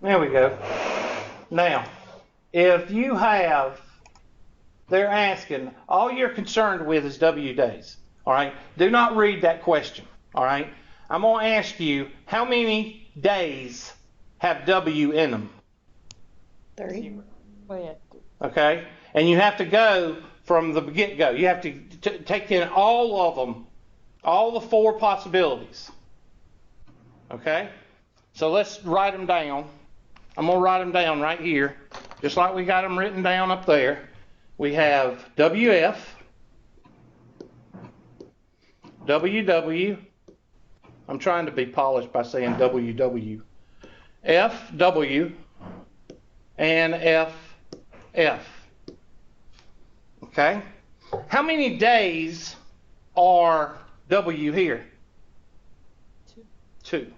There we go. Now, if you have, they're asking, all you're concerned with is W days. All right? Do not read that question. All right? I'm going to ask you, how many days have W in them? 30. Okay? And you have to go from the get-go. You have to take in all of them, all the 4 possibilities. Okay? So let's write them down. I'm going to write them down right here, just like we got them written down up there. We have WF, WW. I'm trying to be polished by saying WW. FW and FF. Okay? How many days are W here? 2.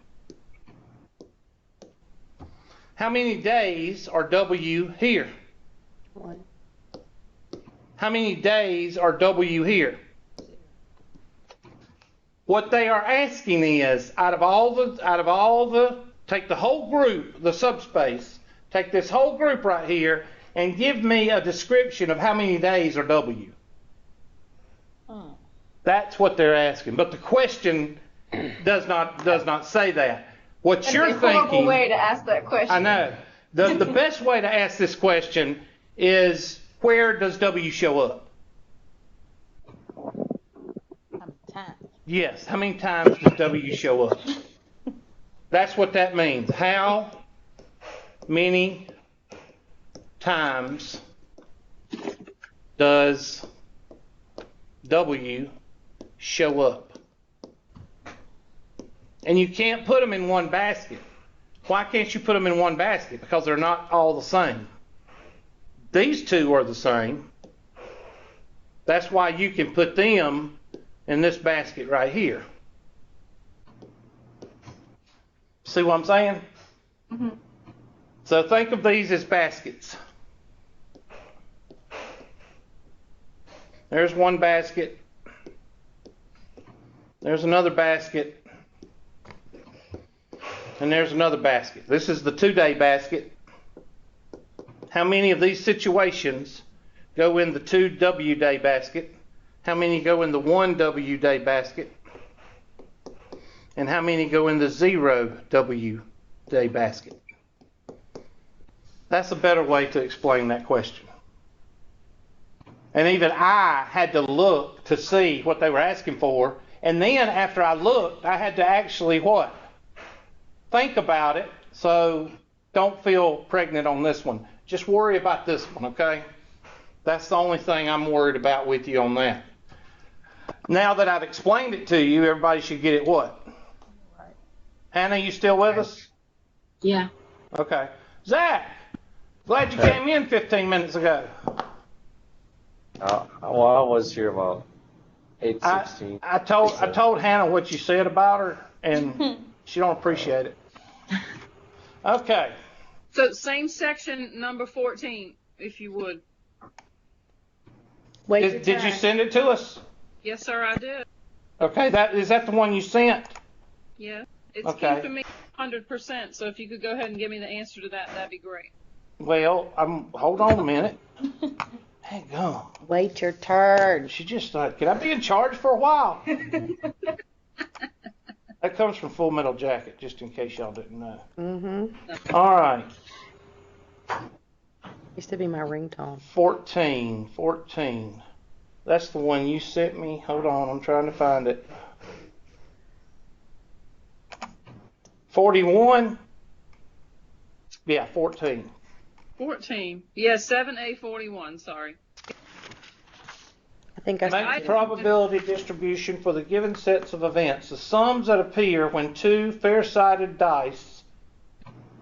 How many days are W here? 1. How many days are W here? What they are asking is, out of all the, take the whole group, the subspace, take this whole group right here, and give me a description of how many days are W. That's what they're asking. But the question does not say that. What That's you're a horrible thinking, way to ask that question. I know. The best way to ask this question is, where does W show up? How many times? Yes, how many times does W show up? That's what that means. How many times does W show up? And you can't put them in one basket. Why can't you put them in one basket? Because they're not all the same. These 2 are the same. That's why you can put them in this basket right here. See what I'm saying? Mm-hmm. So think of these as baskets. There's one basket. There's another basket. And there's another basket. This is the 2-day basket. How many of these situations go in the 2W day basket? How many go in the 1W day basket? And how many go in the 0W day basket? That's a better way to explain that question. And even I had to look to see what they were asking for. And then after I looked, I had to actually what? Think about it. So don't feel pregnant on this one. Just worry about this one, okay? That's the only thing I'm worried about with you on that. Now that I've explained it to you, everybody should get it what? Right. Hannah, you still with us? Yeah. Okay. Zach, glad you came in 15 minutes ago. Well, I was here about 8:16. I told Hannah what you said about her, and she don't appreciate it. Okay. So same section, number 14, if you would. Wait. Did you send it to us? Yes, sir, I did. Okay, is that the one you sent? Yeah. It's Okay. keeping me 100%, so if you could go ahead and give me the answer to that, that'd be great. Well, hold on a minute. Hang on. Wait your turn. She just thought, can I be in charge for a while? That comes from Full Metal Jacket, just in case y'all didn't know. Mm-hmm. All right. Used to be my ringtone. 14. That's the one you sent me. Hold on, I'm trying to find it. 41? Yeah, 14. 14. Yeah, 7A41, sorry. I think I Make said the probability distribution for the given sets of events. The sums that appear when 2 fair-sided dice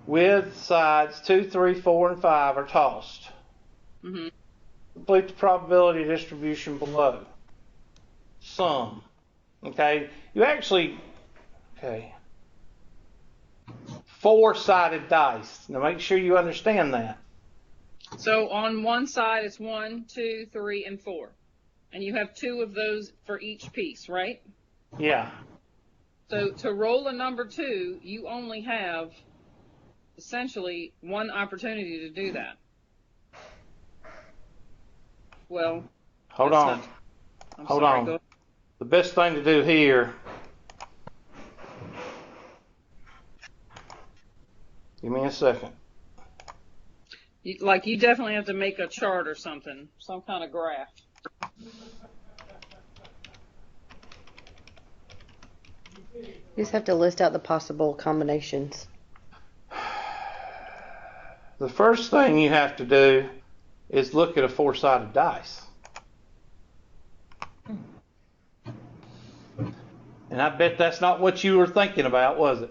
with sides 2, 3, 4, and 5 are tossed. Mm-hmm. Complete the probability distribution below. Sum. Okay. You actually, okay. 4-sided dice. Now make sure you understand that. So on one side it's 1, 2, 3, and 4. And you have 2 of those for each piece, right? Yeah. So to roll a number 2, you only have essentially one opportunity to do that. Well, Hold that's on. not- I'm Hold sorry, on. go- The best thing to do here, give me a second. you definitely have to make a chart or something, some kind of graph. You just have to list out the possible combinations. The first thing you have to do is look at a four-sided dice. And I bet that's not what you were thinking about, was it?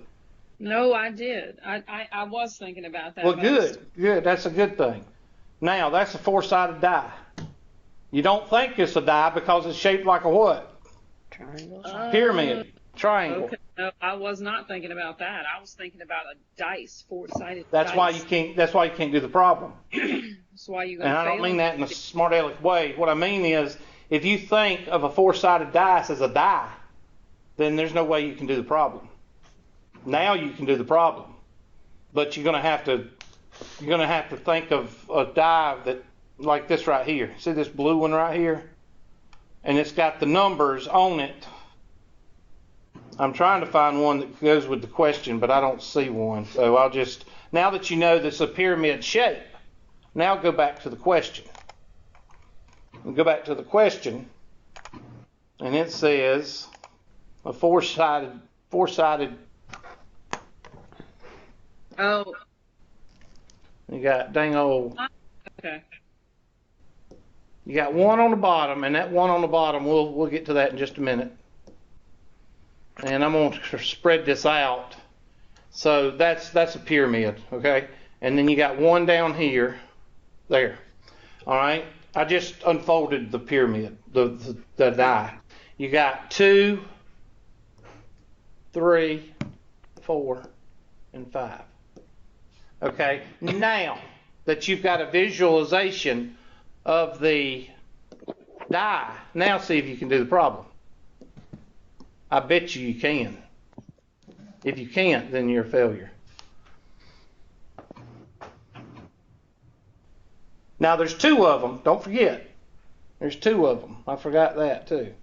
No, I did. I was thinking about that. Well, but I was- good. That's a good thing. Now, that's a four-sided die. You don't think it's a die because it's shaped like a what? Triangles. Pyramid, triangle. Okay, no, I was not thinking about that. I was thinking about a dice, four-sided That's dice. why you can't. That's why you can't do the problem. That's why you're going And to I fail. don't mean that in a smart aleck way. What I mean is, if you think of a four-sided dice as a die, then there's no way you can do the problem. Now you can do the problem, but you're going to have to think of a die that like this right here. See this blue one right here, and it's got the numbers on it. I'm trying to find one that goes with the question, but I don't see one. So I'll just, now that you know this is a pyramid shape, now go back to the question. And go back to the question, and it says a four-sided. Oh, You got dang old. okay. You got one on the bottom, and that one on the bottom, we'll get to that in just a minute. And I'm going to spread this out. So that's a pyramid, okay? And then you got one down here, there. All right. I just unfolded the pyramid, the die. You got 2, 3, 4, and 5. Okay. Now that you've got a visualization of the die, now see if you can do the problem. I bet you can. If you can't, then you're a failure. Now there's 2 of them. Don't forget. There's 2 of them. I forgot that too.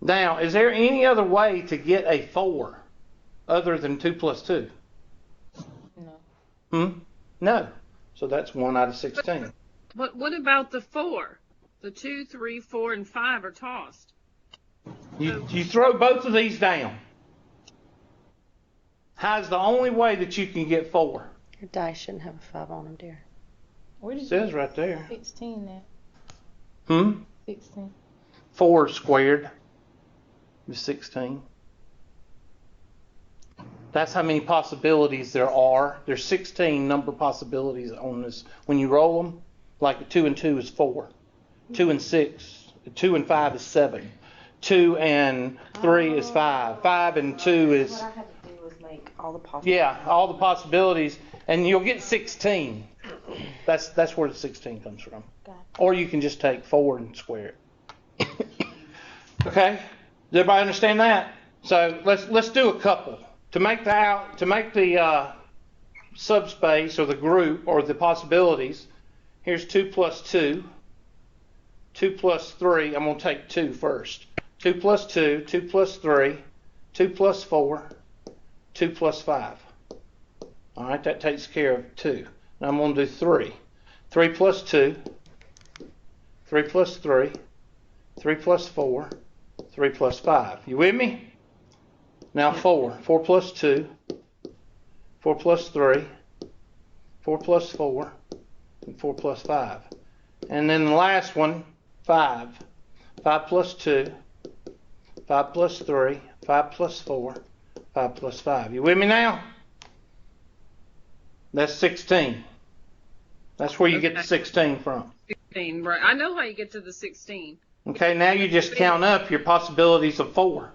Now, is there any other way to get a 4 other than 2 plus 2? No. No. So that's 1 out of 16. But what about the 4? The 2, 3, 4, and 5 are tossed. You throw both of these down. How's the only way that you can get 4? Your dice shouldn't have a 5 on them, dear. Where did It says right there. 16 at? 16. 4 squared is 16. That's how many possibilities there are. There's 16 number possibilities on this. When you roll them, like 2 and 2 is 4. 2 and 6, 2 and 5 is 7. 2 and 3 is 5. 5 and 2 is... What I had to do was make all the possible. Yeah, all the possibilities, and you'll get 16. That's where the 16 comes from. Got it. Or you can just take 4 and square it. Okay, does everybody understand that? So let's do a couple to make the subspace or the group or the possibilities. Here's 2 plus 2. 2 plus 3. I'm going to take 2 first. 2 plus 2. 2 plus 3. 2 plus 4. 2 plus 5. All right, that takes care of 2. Now I'm going to do 3. 3 plus 2. 3 plus 3. 3 plus 4. 3 plus 5. You with me? Now 4. 4 plus 2. 4 plus 3. 4 plus 4. And 4 plus 5. And then the last one, 5. 5 plus 2. 5 plus 3. 5 plus 4. 5 plus 5. You with me now? That's 16. That's where you get the Okay. 16 from. 16, right. I know how you get to the 16. Okay, now you just count up your possibilities of 4.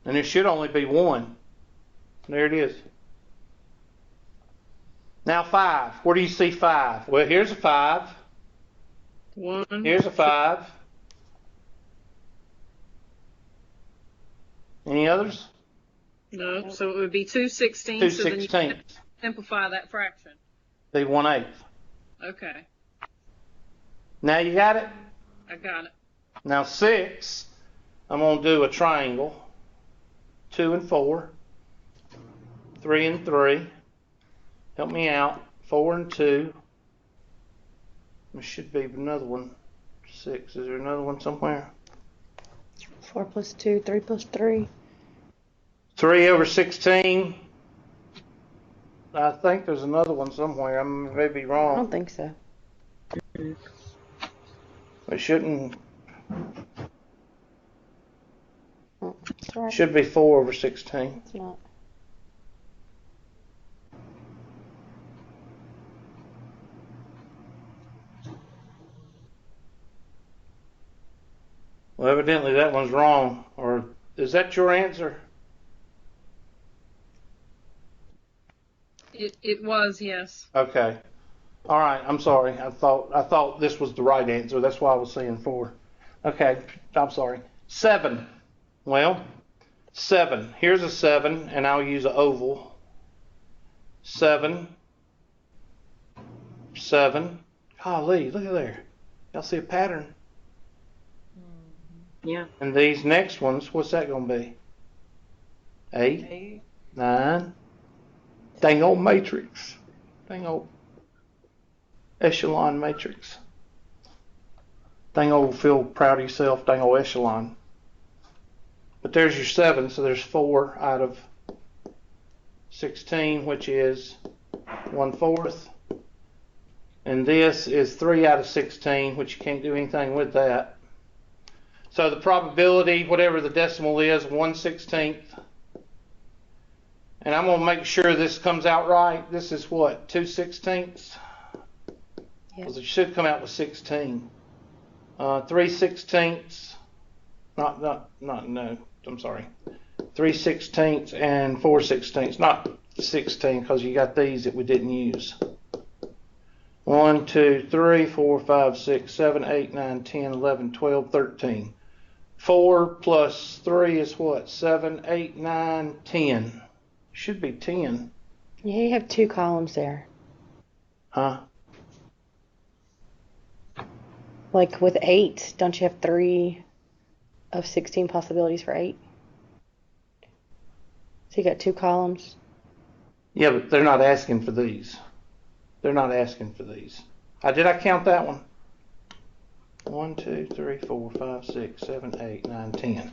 And there should only be 1. There it is. Now 5. Where do you see 5? Well, here's a 5. 1. Here's a 5. Any others? No, so it would be 2/16. 2 So then you 16ths. simplify that fraction. Be 1/8. Okay, Now you got it? I got it. Now 6, I'm going to do a triangle. 2 and 4. 3 and 3. Help me out. 4 and 2. There should be another one. 6. Is there another one somewhere? 4 plus 2, 3 plus 3. 3 over 16. I think there's another one somewhere. I may be I wrong. don't think so. It shouldn't. Oh, it's all right. Should be 4 over 16. It's not. Well, evidently that one's wrong. Or is that your answer? It was, yes. Okay. All right. I'm sorry. I thought this was the right answer. That's why I was saying 4. Okay. I'm sorry. 7. Well, 7. Here's a 7, and I'll use an oval. 7. 7. Golly, look at there. Y'all see a pattern? Yeah. And these next ones, what's that going to be? 8, 9. Dang old matrix. Dang old echelon matrix. Dang old feel proud of yourself, dang old echelon. But there's your 7, so there's 4 out of 16, which is 1/4. And this is 3 out of 16, which you can't do anything with that. So the probability, whatever the decimal is, 1/16. And I'm going to make sure this comes out right. This is what, 2/16? Because it should come out with 16. 3/16. No, I'm sorry. 3/16 and 4/16. Not 16, because you got these that we didn't use. 1, 2, 3, 4, 5, 6, 7, 8, 9, 10, 11, 12, 13. 4 plus 3 is what? 7, 8, 9, 10. Should be 10. Yeah, you have 2 columns there. Huh? Like with 8, don't you have 3 of 16 possibilities for 8? So you got 2 columns. Yeah, but they're not asking for these. They're not asking for these. Did I count that one? 1, 2, 3, 4, 5, 6, 7, 8, 9, 10.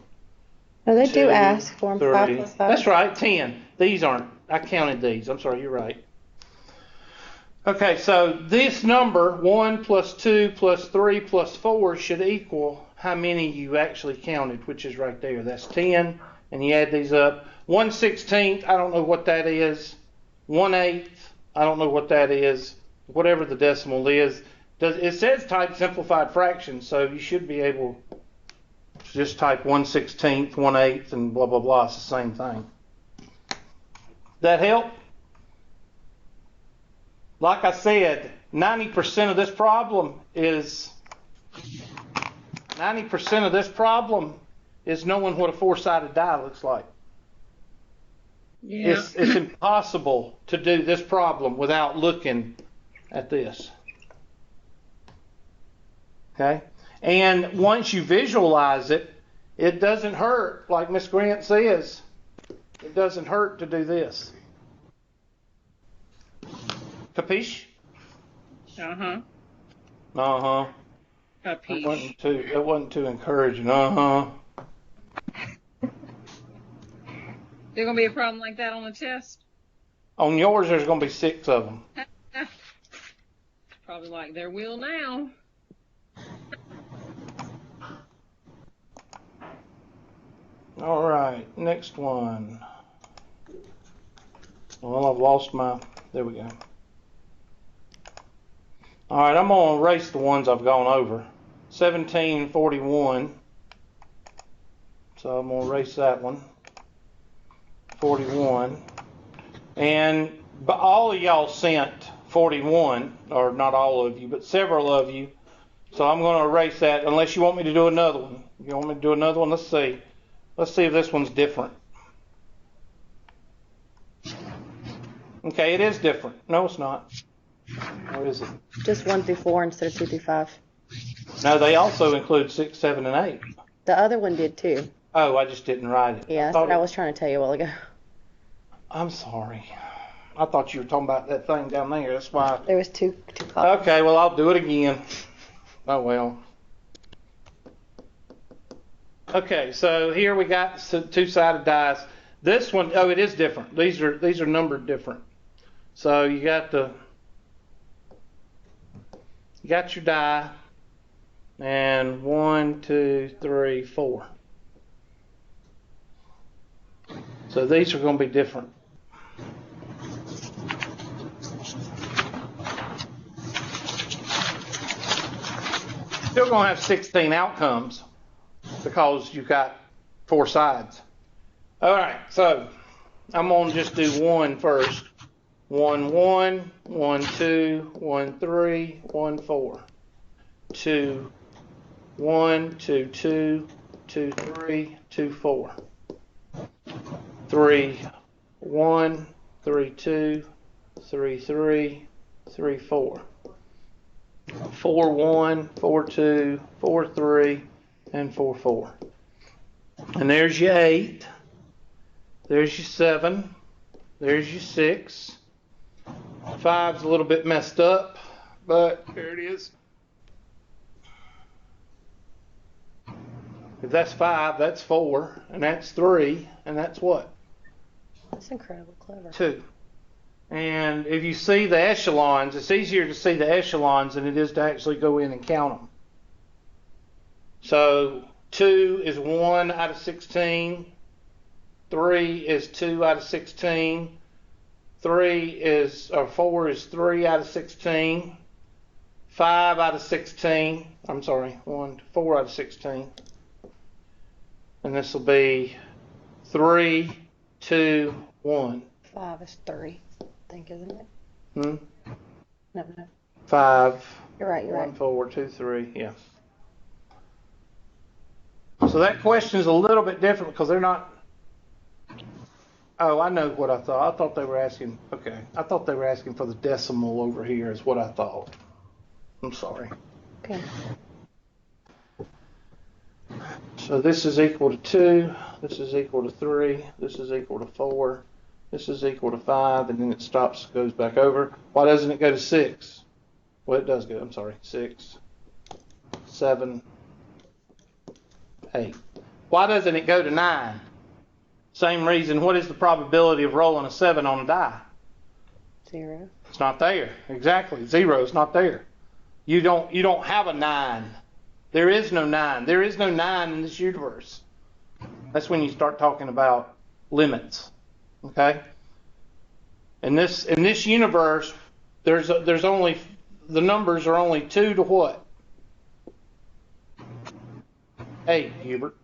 No, they 2, do ask for them. 5 3. plus 5. That's right, 10. These aren't. I counted these. I'm sorry, you're right. Okay, so this number, 1 plus 2 plus 3 plus 4, should equal how many you actually counted, which is right there. That's 10, and you add these up. 1/16, I don't know what that is. 1/8, I don't know what that is. Whatever the decimal is. It says type simplified fraction, so you should be able to just type 1/16, 1/8, and blah, blah, blah. It's the same thing. That help? Like I said, 90% of this problem is knowing what a 4-sided die looks like. Yeah. It's impossible to do this problem without looking at this. Okay? And once you visualize it, it doesn't hurt, like Miss Grant says. It doesn't hurt to do this. Capiche? Uh-huh. Uh-huh. Capiche. It wasn't too encouraging. Uh-huh. There gonna be a problem like that on the test? On yours, there's going to be 6 of them. Probably like there will now. All right, next one. Well, I've lost my... There we go. All right, I'm going to erase the ones I've gone over. 1741. So I'm going to erase that one. 41. But all of y'all sent 41, or not all of you, but several of you. So I'm going to erase that unless you want me to do another one. If you want me to do another one, let's see. Let's see if this one's different. Okay, it is different. No, it's not. What is it? Just 1 through 4 instead of 2 through 5. No, they also include 6, 7, and 8. The other one did too. Oh, I just didn't write it. Yeah, that's what I was trying to tell you a while ago. I'm sorry. I thought you were talking about that thing down there. That's why. There was two columns. Okay, well, I'll do it again. Oh, well. Okay, so here we got two-sided dice. This one, oh, it is different. These are numbered different. So you got your die, and 1, 2, 3, 4. So these are going to be different. Still going to have 16 outcomes because you've got 4 sides. All right, so I'm going to just do 1 first. 1, 1, 1, 2, 1, 3, 1, 4. 2, 1, 2, 2, 2, 3, 2, 4. 3, 1, 3, 2, 3, 3, 3, 4. 4, 1, 4, 2, 4, 3, and 4, 4. And there's your 8. There's your 7. There's your 6. 5's a little bit messed up, but there it is. If that's 5, that's 4, and that's 3, and that's what? That's incredibly clever. 2. And if you see the echelons, it's easier to see the echelons than it is to actually go in and count them. So 2 is 1 out of 16. 3 is 2 out of 16. 4 is 3 out of 16. 5 out of 16. I'm sorry, 4 out of 16. And this will be 3, 2, 1. 5 is 3, I think, isn't it? No. 5. You're right. 1, 4, 2, 3. Yeah. So that question is a little bit different because they're not. Oh, I know what I thought. I thought they were asking. Okay. I thought they were asking for the decimal over here, is what I thought. I'm sorry. Okay. So this is equal to 2. This is equal to 3. This is equal to 4. This is equal to 5, and then it stops, goes back over. Why doesn't it go to 6? Well, it does go. I'm sorry. 6, 7, 8. Why doesn't it go to 9? Same reason. What is the probability of rolling a 7 on a die? 0. It's not there. Exactly. 0 is not there. You don't have a 9. There is no 9. There is no 9 in this universe. That's when you start talking about limits. Okay? In this universe, there's only, the numbers are only 2 to what? 8, Hubert.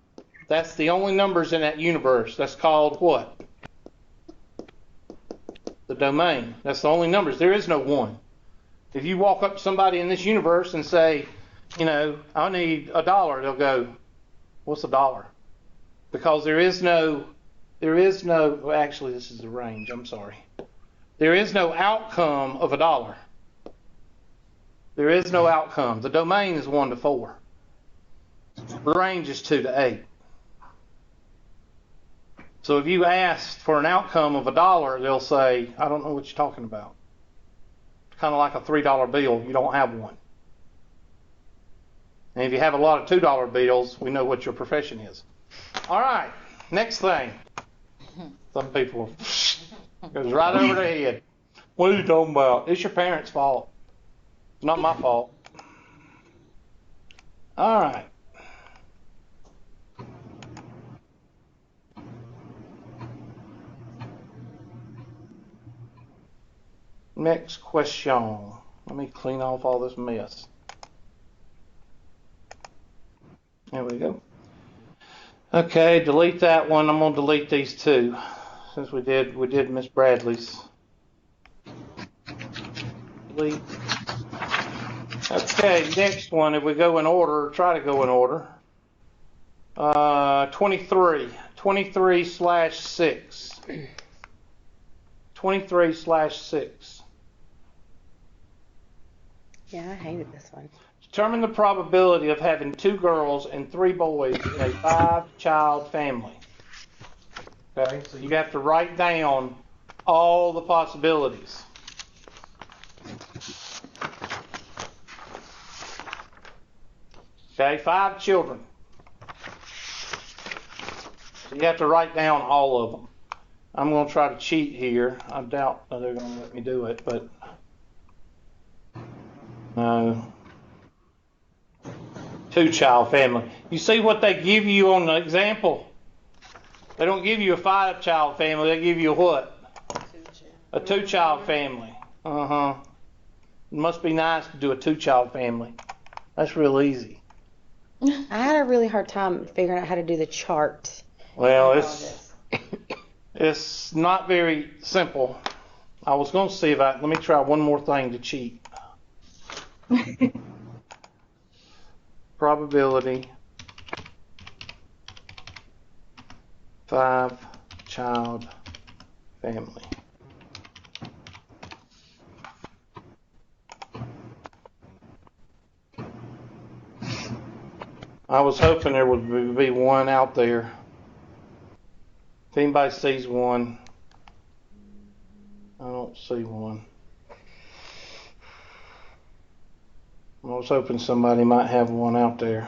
That's the only numbers in that universe. That's called what? The domain. That's the only numbers. There is no 1. If you walk up to somebody in this universe and say, I need $1, they'll go, what's $1? Because there is no, well, actually this is the range, I'm sorry. There is no outcome of $1. There is no outcome. The domain is 1 to 4. The range is 2 to 8. So if you ask for an outcome of $1, they'll say, I don't know what you're talking about. It's kind of like a $3 bill. You don't have one. And if you have a lot of $2 bills, we know what your profession is. All right, next thing. Some people goes right over their head. What are you talking about? It's your parents' fault. It's not my fault. All right. Next question. Let me clean off all this mess. There we go. Okay, delete that one. I'm going to delete these two. since we did Miss Bradley's. Okay, next one, if we go in order, try to go in order. 23/6. 23/6. Yeah, I hated this one. Determine the probability of having 2 girls and 3 boys in a 5-child family. Okay, so you have to write down all the possibilities. Okay, 5 children. So you have to write down all of them. I'm going to try to cheat here. I doubt they're going to let me do it, but no. 2-child family. You see what they give you on the example? They don't give you a 5-child family. They give you a what? A 2-child family. Uh-huh. It must be nice to do a 2-child family. That's real easy. I had a really hard time figuring out how to do the chart. Well, it's not very simple. I was going to see if let me try one more thing to cheat. Probability 5-child family. I was hoping there would be one out there. If anybody sees one, I don't see one. I was hoping somebody might have one out there.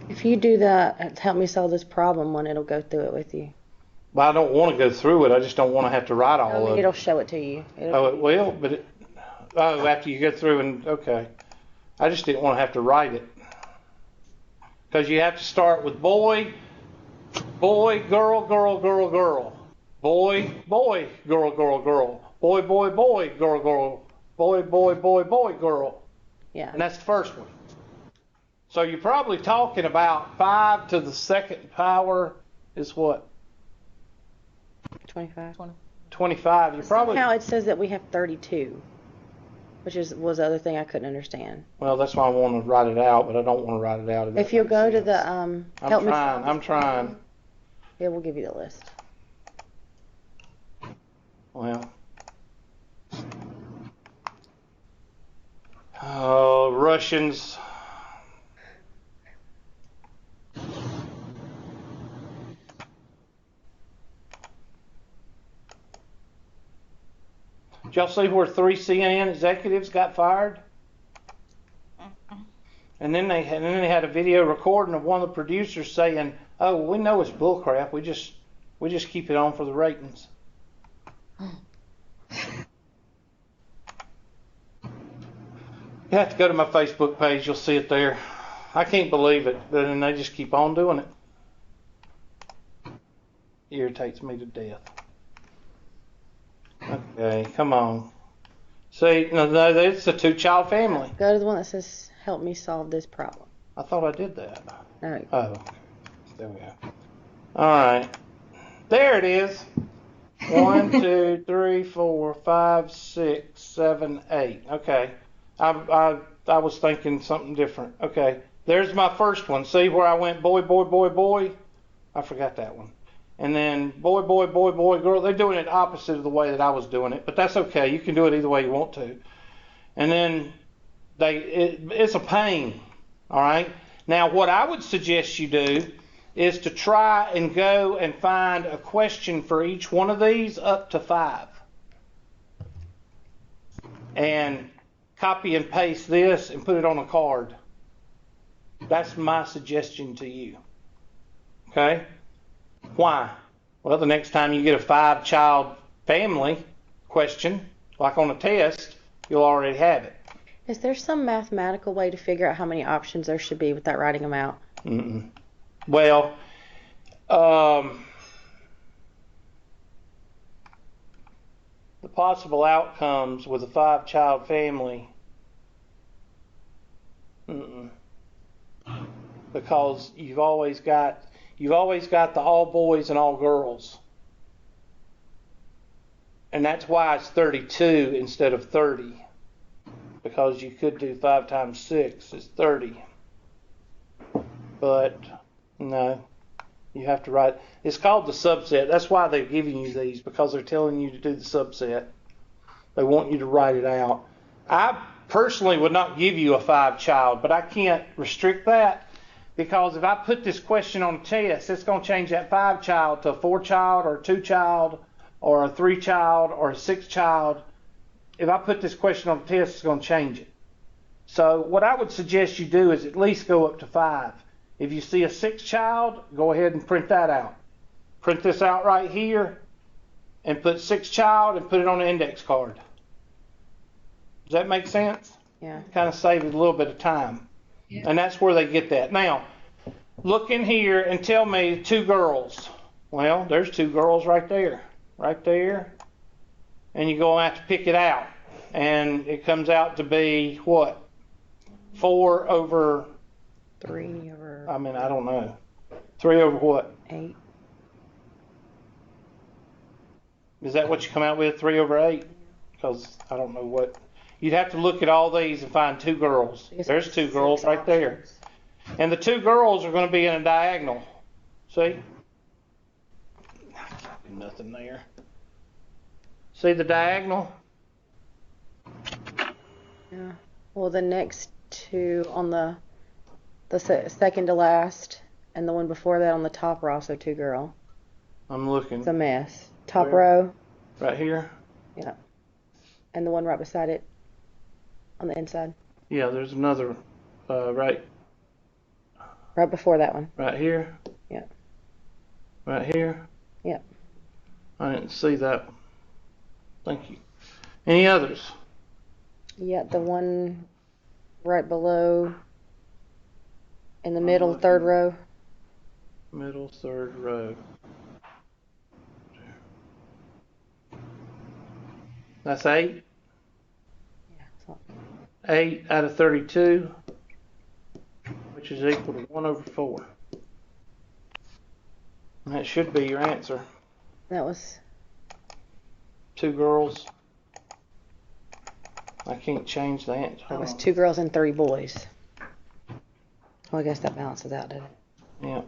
If you do the help me solve this problem one, it'll go through it with you. But I don't want to go through it. I just don't want to have to write all of it. It'll show it to you. Oh, it will? But after you go through and, okay. I just didn't want to have to write it. Because you have to start with boy, girl, girl, girl, girl. Boy, girl, girl, girl. Boy, girl, girl. Boy, girl. Yeah. And that's the first one. So you're probably talking about 5 to the second power is what? 25. 25. You probably. Somehow it says that we have 32, which was the other thing I couldn't understand. Well, that's why I want to write it out, but I don't want to write it out. If you'll go to the help me. I'm trying. Yeah, we'll give you the list. Well. Russians. Did y'all see where 3 CNN executives got fired? And then they had a video recording of one of the producers saying, "Oh, we know it's bullcrap. We just keep it on for the ratings." You have to go to my Facebook page. You'll see it there. I can't believe it, but then they just keep on doing it. Irritates me to death. Okay, come on. See, no, it's a 2-child family. Go to the one that says help me solve this problem. I thought I did that. No. Oh, there we go. All right, there it is. 1, 2, 3, 4, 5, 6, 7, 8. Okay, I was thinking something different. Okay, there's my first one. See where I went boy, boy, boy, boy? I forgot that one. And then boy, boy, boy, boy, girl. They're doing it opposite of the way that I was doing it, but that's okay. You can do it either way you want to. And then it's a pain. All right. Now, what I would suggest you do is to try and go and find a question for each one of these up to 5. And copy and paste this and put it on a card. That's my suggestion to you. Okay? Why? Well, the next time you get a 5-child family question, like on a test, you'll already have it. Is there some mathematical way to figure out how many options there should be without writing them out? Mm-mm. Well, the possible outcomes with a 5-child family. because you've always got the all boys and all girls. And that's why it's 32 instead of 30. Because you could do 5 times 6 is 30. But no, you have to write. It's called the subset. That's why they're giving you these, because they're telling you to do the subset. They want you to write it out. I personally would not give you a 5-child, but I can't restrict that, because if I put this question on a test, it's going to change that 5-child to a 4-child or a 2-child or a 3-child or a 6-child. If I put this question on a test, it's going to change it. So what I would suggest you do is at least go up to 5. If you see a 6-child, go ahead and print that out. Print this out right here and put 6-child and put it on an index card. Does that make sense? Yeah. Kind of save it a little bit of time. Yeah. And that's where they get that. Now, look in here and tell me 2 girls. Well, there's 2 girls right there. Right there. And you're going to have to pick it out. And it comes out to be what? 4 over... 3 over I don't know. 3 over what? 8. Is that what you come out with? 3 over 8? Because I don't know what. You'd have to look at all these and find 2 girls. There's 2 girls right there. And the 2 girls are going to be in a diagonal. See? Nothing there. See the diagonal? Yeah. Well, the next 2 on the second to last and the one before that on the top are also 2 girl. I'm looking. It's a mess. Top Where? row. Right here? Yeah. And the one right beside it on the inside. Yeah, there's another right Before that one. right here. Yeah. Right here. Yeah. I didn't see that one. Thank you. Any others? Yeah, the one right below in the middle, 3rd row. Middle 3rd row. That's 8. Yeah. So 8 out of 32, which is equal to 1 over 4. And that should be your answer. that was 2 girls. I can't change the answer. that was 2 girls and 3 boys. Well, I guess that balances out, didn't it? Yeah.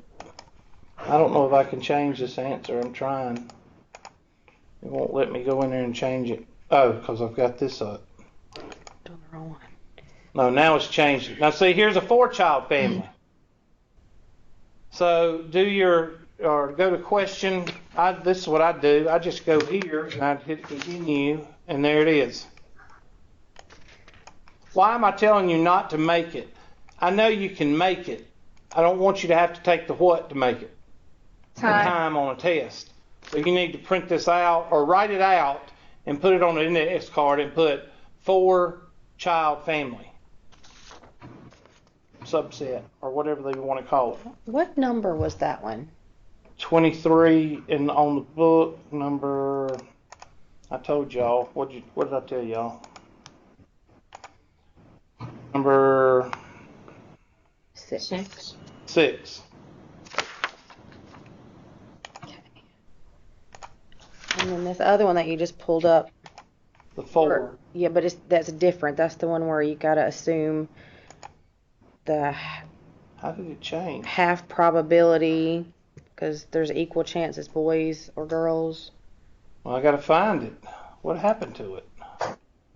I don't know if I can change this answer. I'm trying. It won't let me go in there and change it. Oh, because I've got this up. Doing the wrong one. No, now it's changed. Now see, here's a 4-child family. So go to question. This is what I do. I just go here and I hit continue, and there it is. Why am I telling you not to make it? I know you can make it. I don't want you to have to take the what to make it. Time on a test. So you need to print this out or write it out and put it on an index card and put 4-child family. Subset or whatever they want to call it. What number was that one? 23 and on the book number, I told y'all, what did I tell y'all? Number 6. 6. And then this other one that you just pulled up. The 4. Yeah, but that's different. That's the one where you gotta assume the How did it change? half probability because there's equal chances boys or girls. Well, I got to find it. What happened to it?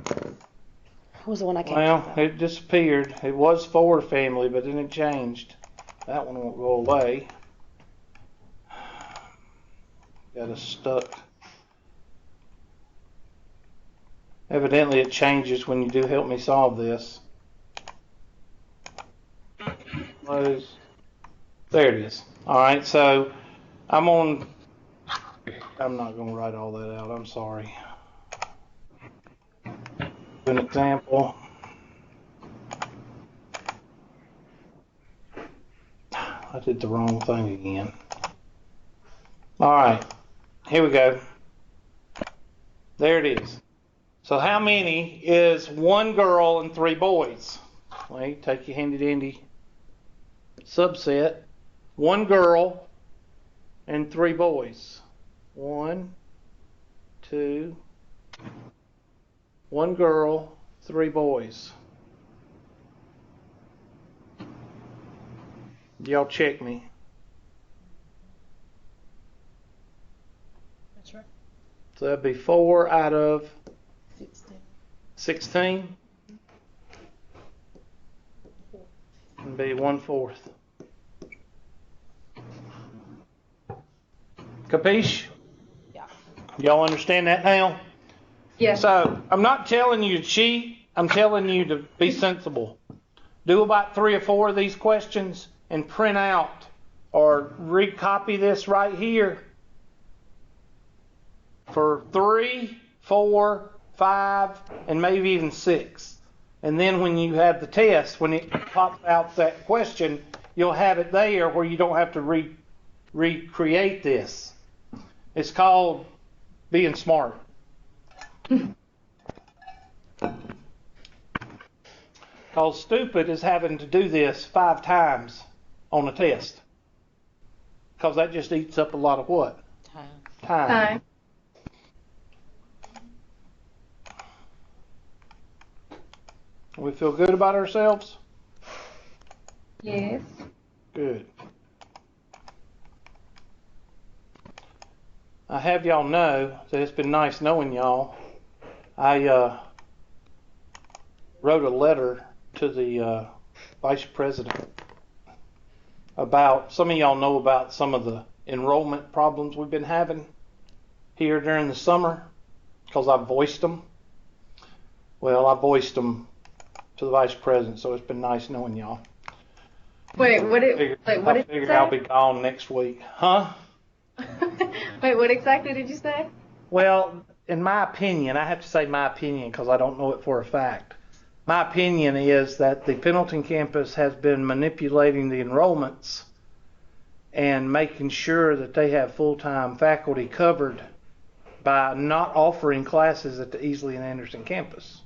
What was the one I can't Well, it disappeared. It was 4 family, but then it changed. That one won't go away. Got us stuck. Evidently it changes when you do help me solve this. Close. There it is. Alright, so I'm not going to write all that out. I'm sorry. An example. I did the wrong thing again. Alright, here we go. There it is. So how many is 1 girl and 3 boys? Well, take your handy dandy subset, 1 girl and 3 boys. 1, 2, 1 girl, 3 boys. Y'all check me. That's right. So that'd be 4 out of 16. 16. And be 1/4. Capiche? Yeah. Y'all understand that now? Yes. So I'm not telling you to cheat. I'm telling you to be sensible. Do about 3 or 4 of these questions and print out or recopy this right here for 3, 4, 5, and maybe even 6. And then when you have the test, when it pops out that question, you'll have it there where you don't have to recreate this. It's called being smart. Because stupid is having to do this 5 times on a test. Because that just eats up a lot of what? Time. Time. We feel good about ourselves? Yes. Good. I have y'all know that it's been nice knowing y'all. I wrote a letter to the Vice President about, some of y'all know about some of the enrollment problems we've been having here during the summer because I voiced them. Well, I voiced them to the Vice President, so it's been nice knowing y'all. Wait, what I did you figured say? I'll be gone next week. Huh? Wait, what exactly did you say? Well, in my opinion, I have to say my opinion because I don't know it for a fact. My opinion is that the Pendleton campus has been manipulating the enrollments and making sure that they have full-time faculty covered by not offering classes at the Easley and Anderson campus.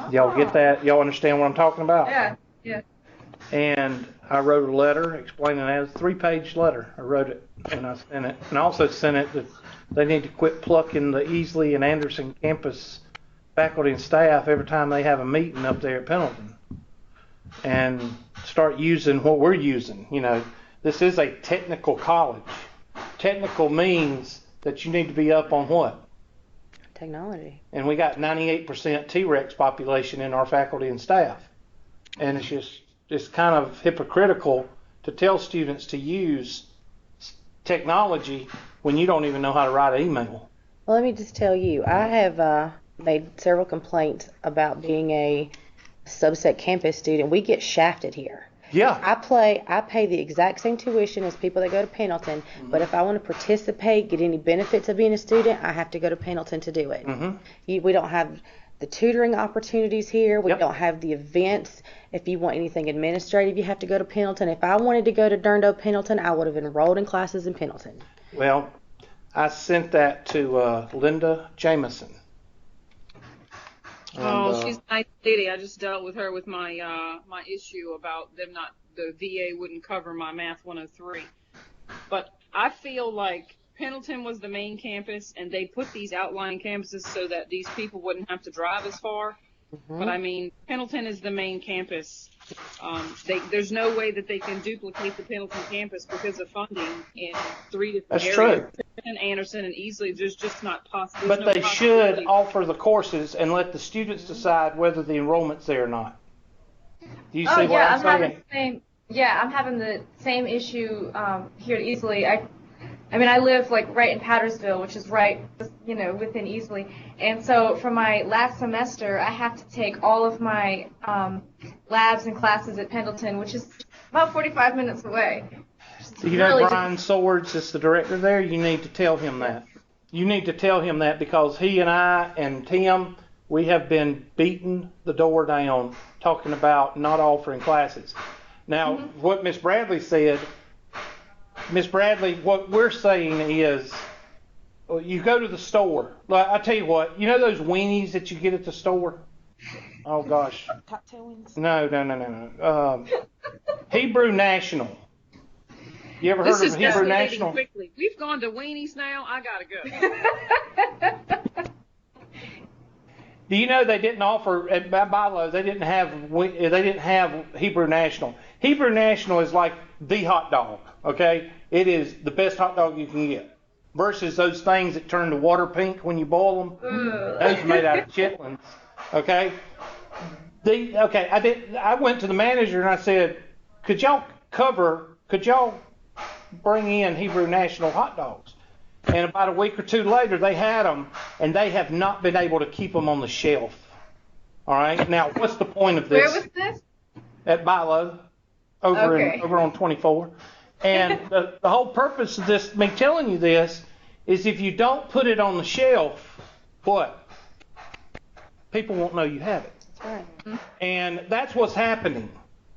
Y'all get that? Y'all understand what I'm talking about? Yeah. Yeah. And I wrote a letter explaining that. It's a 3-page letter. I wrote it and I sent it. And I also sent it that they need to quit plucking the Easley and Anderson campus faculty and staff every time they have a meeting up there at Pendleton. And start using what we're using. You know, this is a technical college. Technical means that you need to be up on what? Technology. And we got 98% T-Rex population in our faculty and staff. And it's kind of hypocritical to tell students to use technology when you don't even know how to write an email. Well, let me just tell you, I have made several complaints about being a subset campus student. We get shafted here. Yeah. I pay the exact same tuition as people that go to Pendleton, but if I want to participate, get any benefits of being a student, I have to go to Pendleton to do it. We don't have the tutoring opportunities here. We don't have the events. If you want anything administrative, you have to go to Pendleton. If I wanted to go to Durndo Pendleton, I would have enrolled in classes in Pendleton. Well, I sent that to Linda Jameson. She's a nice lady. I just dealt with her with my my issue about them not, the VA wouldn't cover my Math 103. But I feel like Pendleton was the main campus, and they put these outlying campuses so that these people wouldn't have to drive as far. But I mean, Pendleton is the main campus. There's no way that they can duplicate the Pendleton campus because of funding in 3 different That's areas. true. And Anderson and Easley, there's just not possible. But they should offer the courses and let the students decide whether the enrollment's there or not. Do you see what I'm saying? I'm having the same issue here at Easley. I mean, I live like right in Powdersville, which is right, within Easley. And so for my last semester, I have to take all of my labs and classes at Pendleton, which is about 45 minutes away. You know Brian Swords is the director there? You need to tell him that. You need to tell him that because he and I and Tim, we have been beating the door down talking about not offering classes. Now, what Miss Bradley said, Miss Bradley, what we're saying is you go to the store. Like, I tell you what, you know those weenies that you get at the store? Oh, gosh. Cocktail wings. No. Hebrew National. You ever This heard is of Hebrew escalating National? quickly. We've gone to weenies now. I gotta go. Do you know they didn't offer at Bilo? They didn't have Hebrew National. Hebrew National is like the hot dog. Okay, it is the best hot dog you can get. Versus those things that turn to water pink when you boil them. Those are made out of chitlins. Okay. I went to the manager and I said, could y'all bring in Hebrew National hot dogs? And about a week or two later, they had them, and they have not been able to keep them on the shelf. All right. Now, what's the point of this? Where was this? At Bilo, over on 24. And the whole purpose of this, me telling you this, is if you don't put it on the shelf, what? People won't know you have it. That's right. And that's what's happening.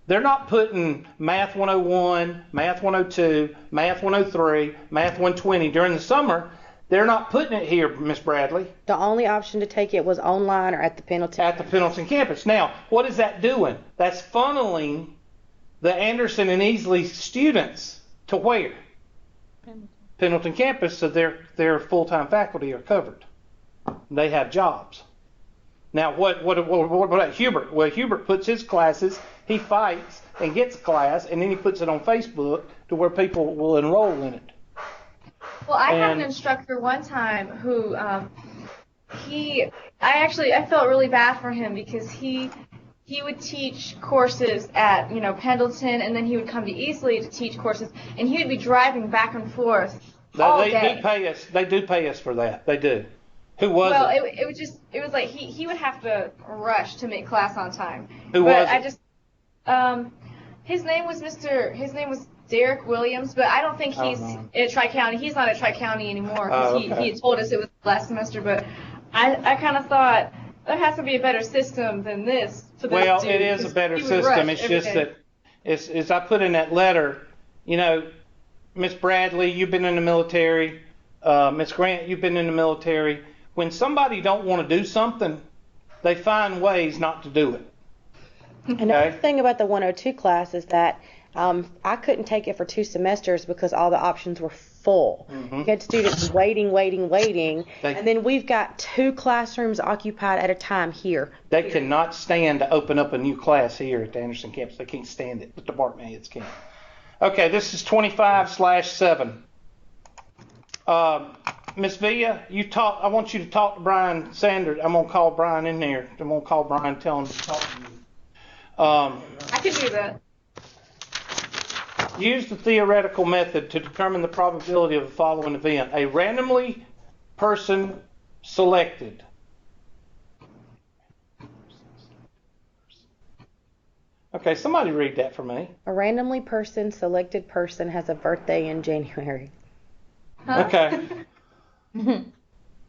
They're not putting Math 101, Math 102, Math 103, Math 120 during the summer. They're not putting it here, Miss Bradley. The only option to take it was online or at the Pendleton. At the Pendleton campus. Now, what is that doing? That's funneling the Anderson and Easley students to where? Pendleton campus, so their full-time faculty are covered. They have jobs. Now, what about Hubert? Well, Hubert puts his classes, he fights and gets a class, and then he puts it on Facebook to where people will enroll in it. Well, I had an instructor one time who I felt really bad for him because he would teach courses at Pendleton, and then he would come to Easley to teach courses, and he would be driving back and forth all day. They do pay us for that. They do. Who was it? it? It was like he would have to rush to make class on time. Who was it? His name was Derek Williams, but I don't think he's at Tri-County. He's not at Tri-County anymore because he had told us it was last semester. But I kind of thought there has to be a better system than this. Well, it is a better system. It's just that, as I put in that letter, Miss Bradley, you've been in the military. Miss Grant, you've been in the military. When somebody don't want to do something, they find ways not to do it. Another thing about the 102 class is that I couldn't take it for 2 semesters because all the options were full. Mm-hmm. You had students waiting, and then we've got 2 classrooms occupied at a time here. They cannot stand to open up a new class here at the Anderson campus. They can't stand it. The department heads can't. Okay, this is 25/7. Miss Villa, I want you to talk to Brian Sanders. I'm gonna call Brian in there. I'm gonna call Brian and tell him to talk to you. I can do that. Use the theoretical method to determine the probability of the following event. A randomly person selected. Okay, somebody read that for me. A randomly selected person has a birthday in January. Huh? Okay.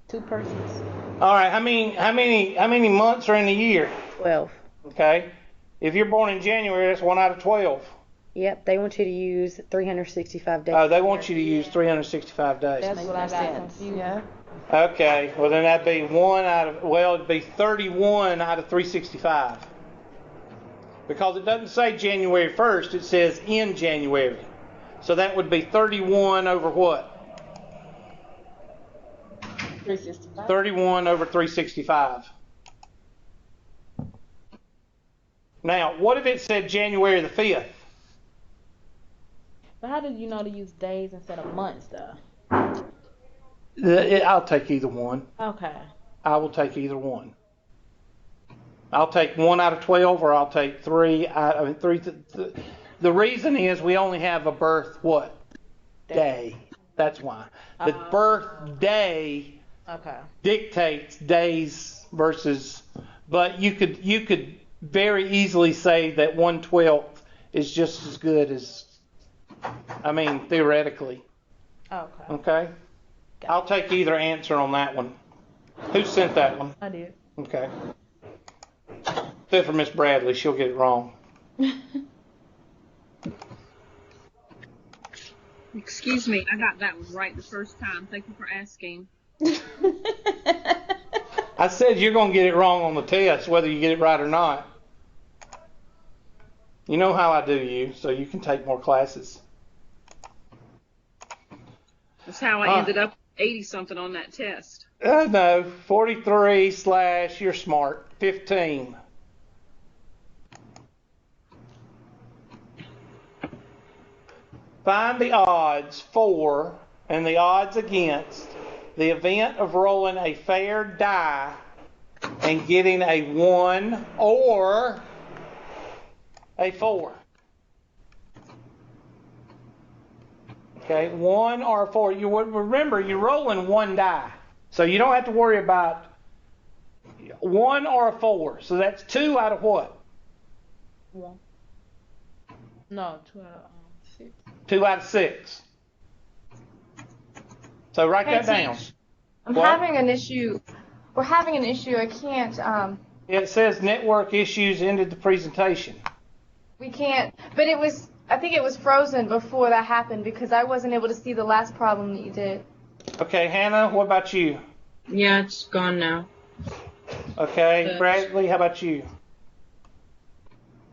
2 persons. All right. How many months are in a year? 12. Okay. If you're born in January, that's 1 out of 12. Yep, they want you to use 365 days. Oh, they want you to use 365 days. That's what I got confused. Yeah. Okay. Well, then that'd be it'd be 31 out of 365. Because it doesn't say January 1st, it says in January. So that would be 31 over what? 365. 31 over 365. Now, what if it said January the 5th? But how did you know to use days instead of months, though? I'll take either one. Okay. I will take either one. I'll take 1 out of 12, or I'll take 3. The reason is we only have a birth day. That's why. The birthday dictates days versus. But you could very easily say that 1/12 is just as good as. Theoretically. Okay. I'll take either answer on that one. Who sent that one? I did. Okay. Except for Miss Bradley, she'll get it wrong. Excuse me, I got that one right the first time. Thank you for asking. I said you're going to get it wrong on the test, whether you get it right or not. You know how I do you, so you can take more classes. That's how I ended up 80-something on that test. No, 43 / you're smart, 15. Find the odds for and the odds against the event of rolling a fair die and getting a 1 or a 4. Okay, 1 or a 4. You would remember you're rolling 1 die, so you don't have to worry about 1 or a 4. So that's 2 out of what? 1. No, 2 out of 6. 2 out of 6. So write that down. I'm What? having an issue. We're having an issue. I can't. It says network issues ended the presentation. We can't. But it was. I think it was frozen before that happened because I wasn't able to see the last problem that you did. Okay, Hannah, what about you? Yeah, it's gone now. Okay, Bradley, how about you?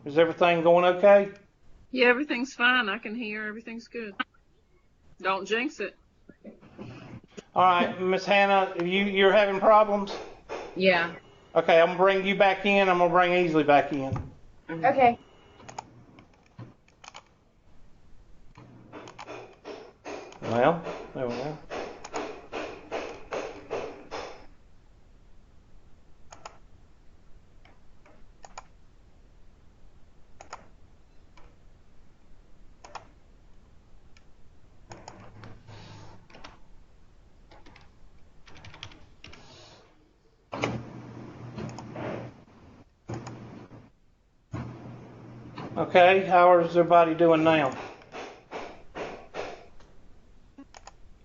Is everything going okay? Yeah, everything's fine. I can hear. Everything's good. Don't jinx it. All right, Miss Hannah, you're having problems? Yeah. Okay, I'm going to bring you back in. I'm going to bring Easley back in. Okay. Well, there we go. Okay, how is everybody doing now?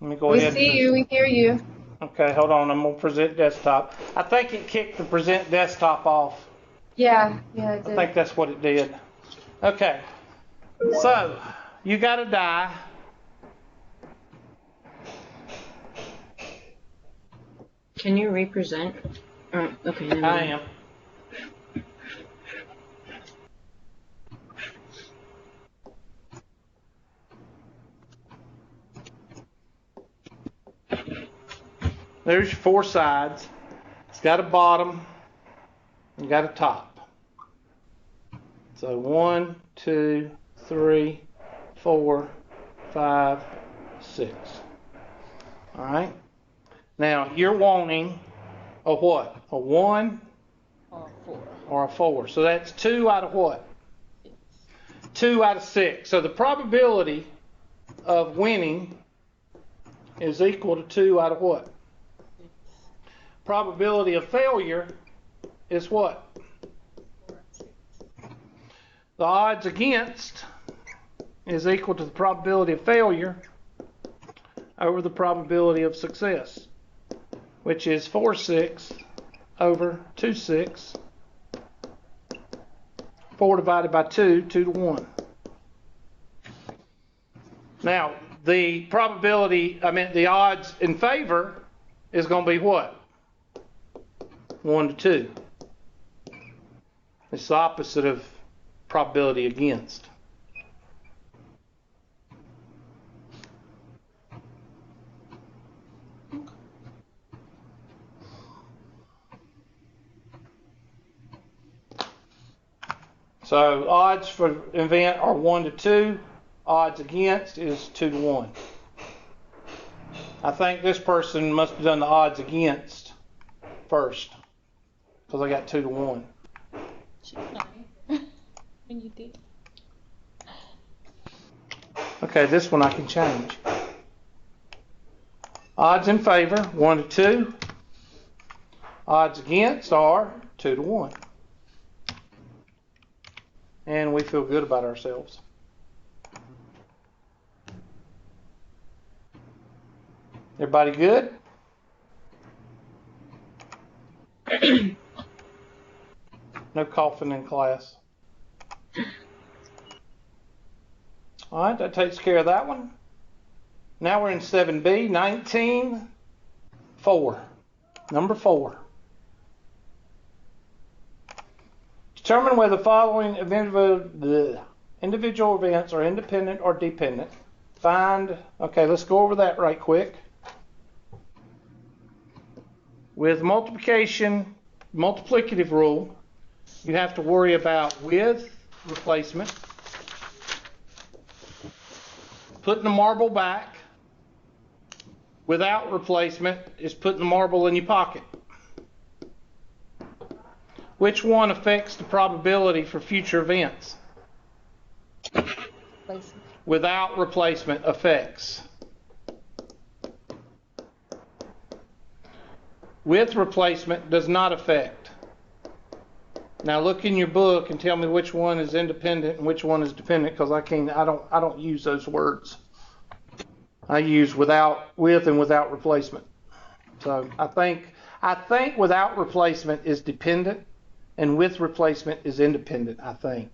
Let me go We ahead. see you. We hear you. Okay, hold on. I'm going to present desktop. I think it kicked the present desktop off. Yeah. Yeah, it I did. think that's what it did. Okay, so you got to die. Can you represent? Okay. Never I mind. am. There's your 4 sides. It's got a bottom and got a top. So 1, 2, 3, 4, 5, 6. All right. Now you're wanting a what? A 1 Or 4. or a 4. So that's 2 out of what? 2 out of 6. So the probability of winning is equal to 2 out of what? Probability of failure is what? The odds against is equal to the probability of failure over the probability of success, which is 4/6 over 2/6. 4 divided by 2, 2 to 1. Now, the odds in favor is going to be what? 1 to 2. It's the opposite of probability against. So odds for event are 1 to 2. Odds against is 2 to 1. I think this person must have done the odds against first, because I got 2 to 1. When you did. Okay, this one I can change. Odds in favor, 1 to 2. Odds against are 2 to 1. And we feel good about ourselves. Everybody good? No coughing in class. All right, that takes care of that one. Now we're in 7B, 19, 4. Number 4. Determine whether the following individual events are independent or dependent. Okay, let's go over that right quick. With multiplicative rule, you have to worry about with replacement, putting the marble back. Without replacement is putting the marble in your pocket. Which one affects the probability for future events? Without replacement affects. With replacement does not affect. Now look in your book and tell me which one is independent and which one is dependent, because I don't use those words. I use with and without replacement. So I think without replacement is dependent and with replacement is independent, I think.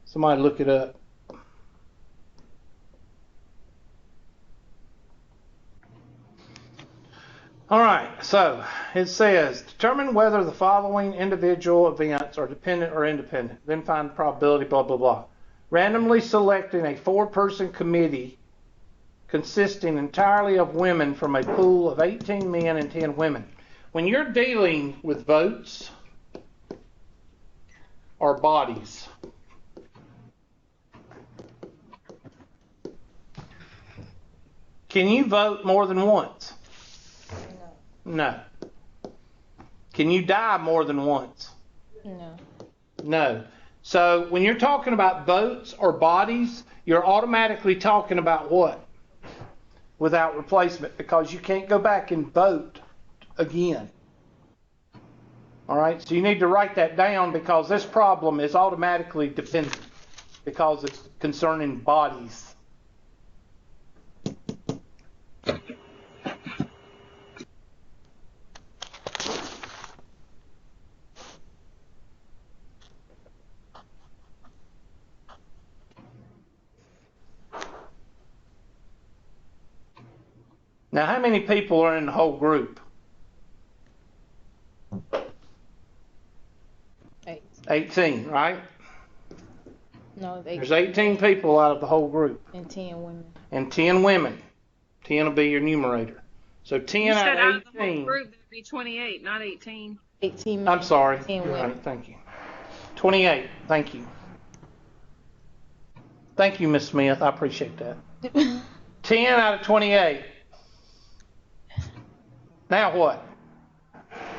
Somebody look it up. All right, so it says, determine whether the following individual events are dependent or independent. Then find the probability, blah, blah, blah. Randomly selecting a 4-person committee consisting entirely of women from a pool of 18 men and 10 women. When you're dealing with votes or bodies, can you vote more than once? No. Can you die more than once? No. No. So when you're talking about votes or bodies, you're automatically talking about what? Without replacement, because you can't go back and vote again. All right, so you need to write that down, because this problem is automatically dependent because it's concerning bodies. Now, how many people are in the whole group? 8. 18, right? No, it's 8. There's 18 people out of the whole group. And 10 women. And 10 women. 10 will be your numerator. So 10 You said out of the whole 18. group, that'd be 28, not 18. 18 men. I'm sorry. 10 You're women. right. Thank you. 28. Thank you. Thank you, Miss Smith. I appreciate that. 10 out of 28. Now what?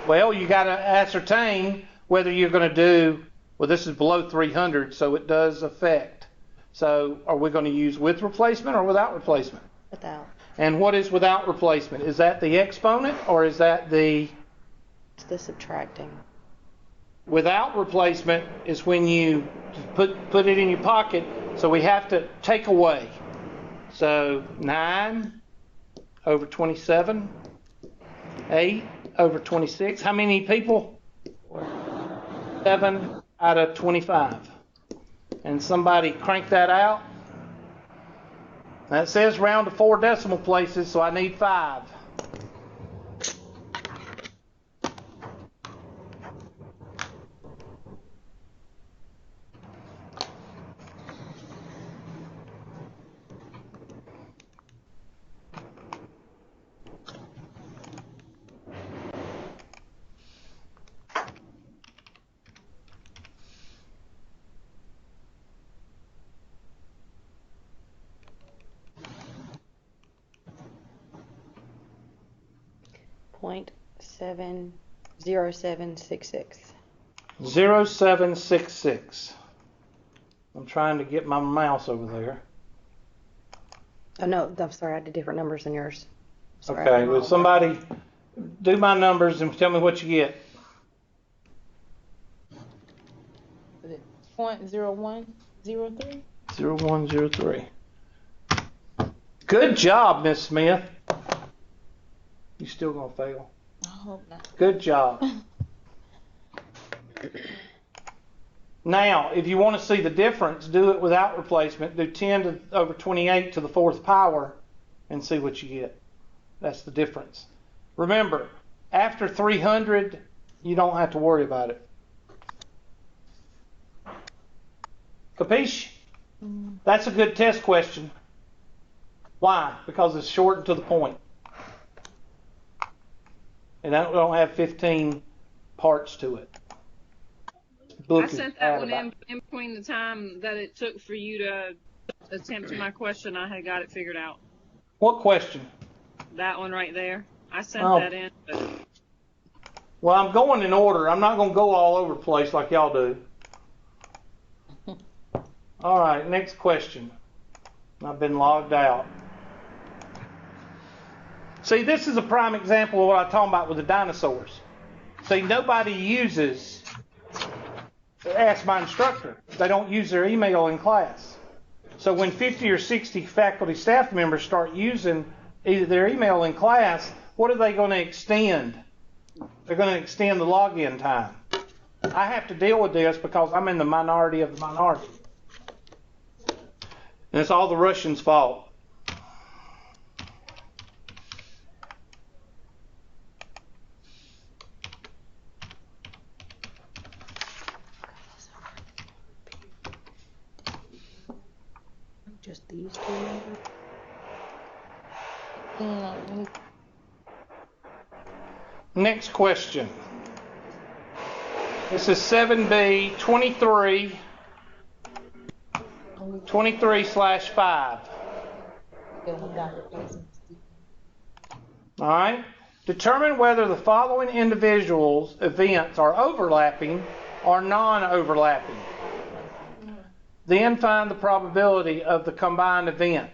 Well, you got to ascertain whether you're going to do, well, this is below 300, so it does affect. So are we going to use with replacement or without replacement? Without. And what is without replacement? Is that the exponent or is that the... It's the subtracting. Without replacement is when you put it in your pocket, so we have to take away. So 9 over 27, 8 over 26. How many people? 7 out of 25. And somebody crank that out. That says round to 4 decimal places, so I need 5. Point 70766. 0766. I'm trying to get my mouse over there. Oh no, I'm sorry, I did different numbers than yours. Sorry, Okay, will somebody do my numbers and tell me what you get? Is it 0.0103? 0103. Good job, Miss Smith. You still gonna fail? I hope not. Good job. Now, if you want to see the difference, do it without replacement. Do 10 over 28 to the 4th power and see what you get. That's the difference. Remember, after 300, you don't have to worry about it. Capiche? That's a good test question. Why? Because it's short and to the point. And I don't have 15 parts to it. I sent that one in between the time that it took for you to attempt my question. I had got it figured out. What question? That one right there. I sent Oh. that in. But... Well, I'm going in order. I'm not going to go all over the place like y'all do. All right, next question. I've been logged out. See, this is a prime example of what I'm talking about with the dinosaurs. See, nobody uses Ask My Instructor. They don't use their email in class. So when 50 or 60 faculty staff members start using either their email in class, what are they going to extend? They're going to extend the login time. I have to deal with this because I'm in the minority of the minority. And it's all the Russians' fault. Just these two numbers? Next question. This is 7B 23/5. All right. Determine whether the following individuals' events are overlapping or non-overlapping. Then find the probability of the combined event.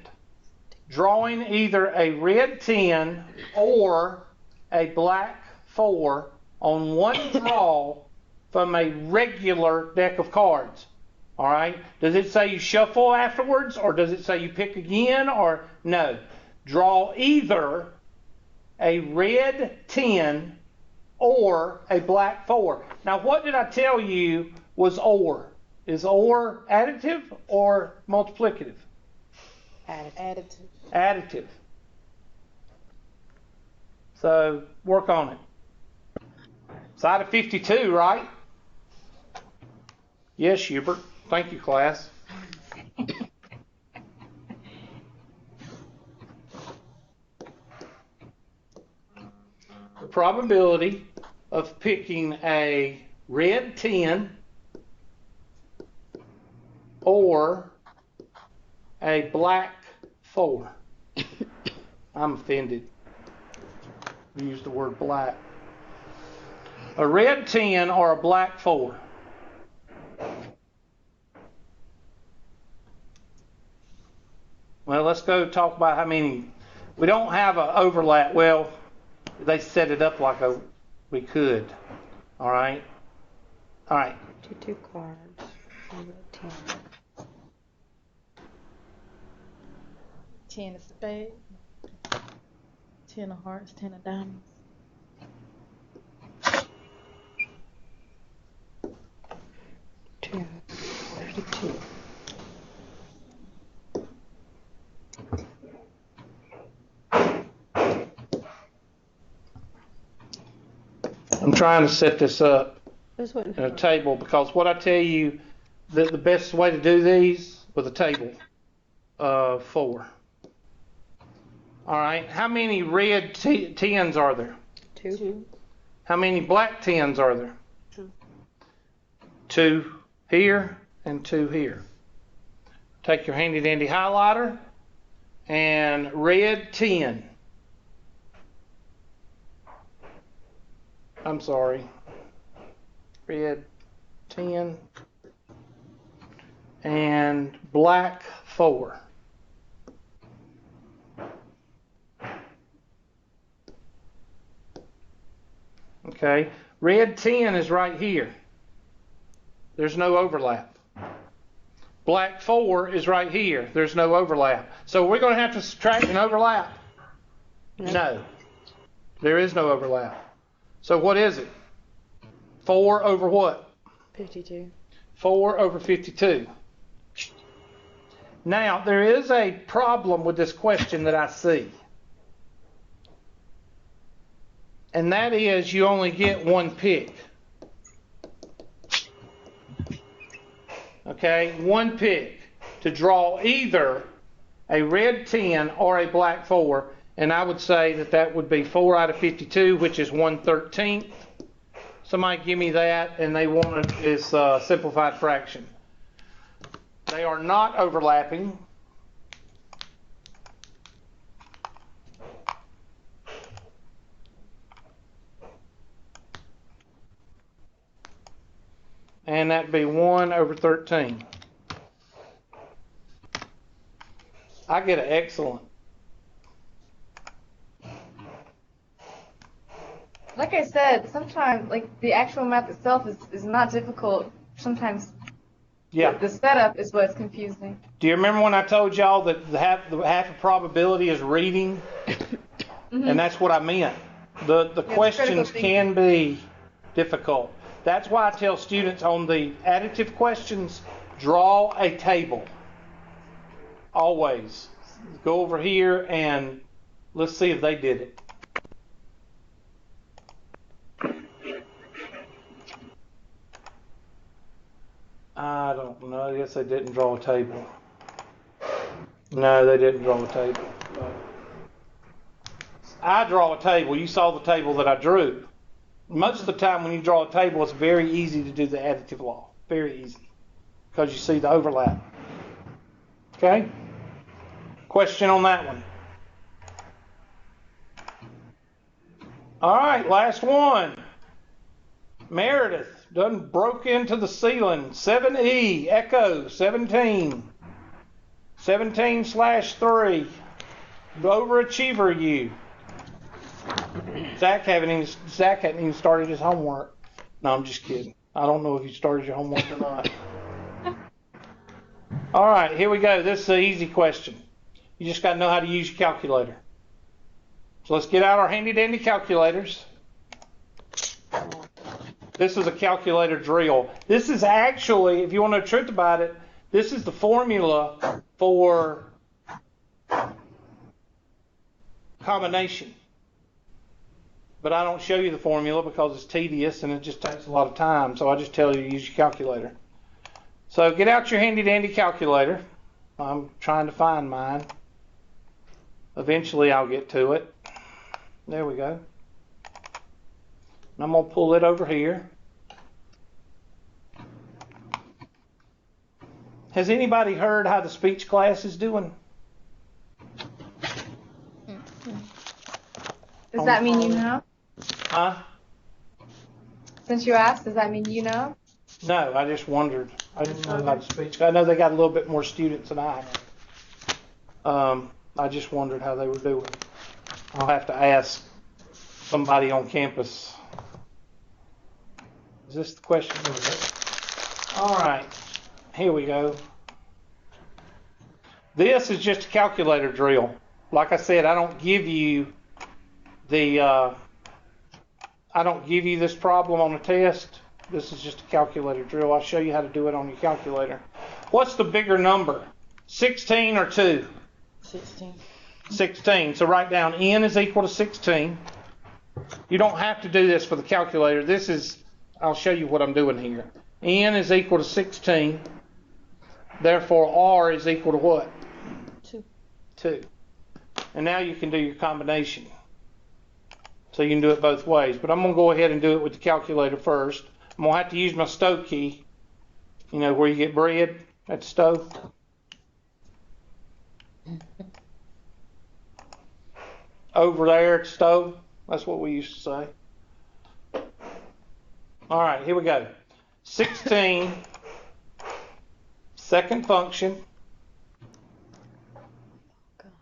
Drawing either a red 10 or a black 4 on one draw from a regular deck of cards. All right? Does it say you shuffle afterwards, or does it say you pick again, or no? Draw either a red 10 or a black 4. Now, what did I tell you was or? Is or additive or multiplicative? Additive. Additive. So, work on it. Side of 52, right? Yes, Hubert. Thank you, class. The probability of picking a red 10 or a black 4. I'm offended. I used the word black. A red 10 or a black 4. Well, let's go talk about how many. We don't have an overlap. Well, they set it up like we could. All right. All right. Two cards. 10. 10 of spades. 10 of hearts. 10 of diamonds. Two. 32. I'm trying to set this up This wouldn't in a table because what I tell you, the best way to do these with a table of 4. All right. How many red 10s are there? 2. How many black 10s are there? 2. 2 here and 2 here. Take your handy dandy highlighter and red 10. I'm sorry. Red 10 and black 4. Okay. Red 10 is right here. There's no overlap. Black 4 is right here. There's no overlap. So we're going to have to subtract an overlap. No. There is no overlap. So what is it? 4 over what? 52. 4 over 52. Now, there is a problem with this question that I see. And that is you only get one pick. okay, one pick to draw either a red 10 or a black 4, and I would say that that would be 4 out of 52, which is 1/13. Somebody give me that, and they want this simplified fraction. They are not overlapping. And that'd be 1/13. I get an excellent. Like I said, sometimes like the actual math itself is not difficult. Sometimes Yeah. the setup is what's confusing. Do you remember when I told y'all that the half of probability is reading? And that's what I meant. The questions can be difficult. That's why I tell students on the additive questions, draw a table. Always. Go over here and let's see if they did it. I don't know. I guess they didn't draw a table. No, they didn't draw a table. But I draw a table. You saw the table that I drew. Most of the time when you draw a table, it's very easy to do the additive law. Very easy. Because you see the overlap. Okay? Question on that one. All right, last one. Meredith done broke into the ceiling. 7E, Echo, 17. 17/3. Overachiever you. Zach hadn't even started his homework. No, I'm just kidding. I don't know if you started your homework or not. All right, here we go. This is an easy question. You just got to know how to use your calculator. So let's get out our handy-dandy calculators. This is a calculator drill. This is actually, if you want to know the truth about it, this is the formula for combination. But I don't show you the formula because it's tedious and it just takes a lot of time. So I just tell you to use your calculator. So get out your handy-dandy calculator. I'm trying to find mine. Eventually I'll get to it. There we go. And I'm going to pull it over here. Has anybody heard how the speech class is doing? Does that mean you know? Huh? Since you asked, does that mean you know? No, I just wondered. I didn't know about the speech. I know they got a little bit more students than I have. I just wondered how they were doing. I'll have to ask somebody on campus. Is this the question? All right, here we go. This is just a calculator drill. Like I said, I don't give you this problem on the test. This is just a calculator drill. I'll show you how to do it on your calculator. What's the bigger number? 16 or 2? 16. 16. So write down n is equal to 16. You don't have to do this for the calculator. I'll show you what I'm doing here. N is equal to 16. Therefore, R is equal to what? 2. 2. And now you can do your combination. So you can do it both ways. But I'm going to go ahead and do it with the calculator first. I'm going to have to use my stove key. You know, where you get bread at the stove. Over there at the stove. That's what we used to say. All right, here we go. 16, second function.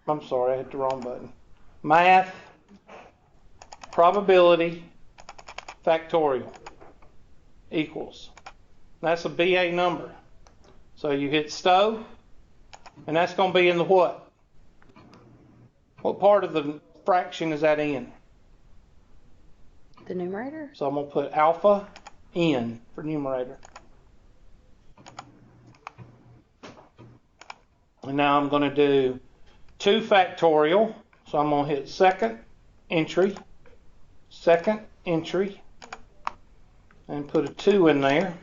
I'm sorry, I hit the wrong button. Math, probability, factorial, equals. That's a BA number. So you hit stove, and that's going to be in the what? What part of the fraction is that in? The numerator? So I'm going to put alpha n for numerator. And now I'm going to do 2 factorial. So I'm going to hit second entry, and put a 2 in there.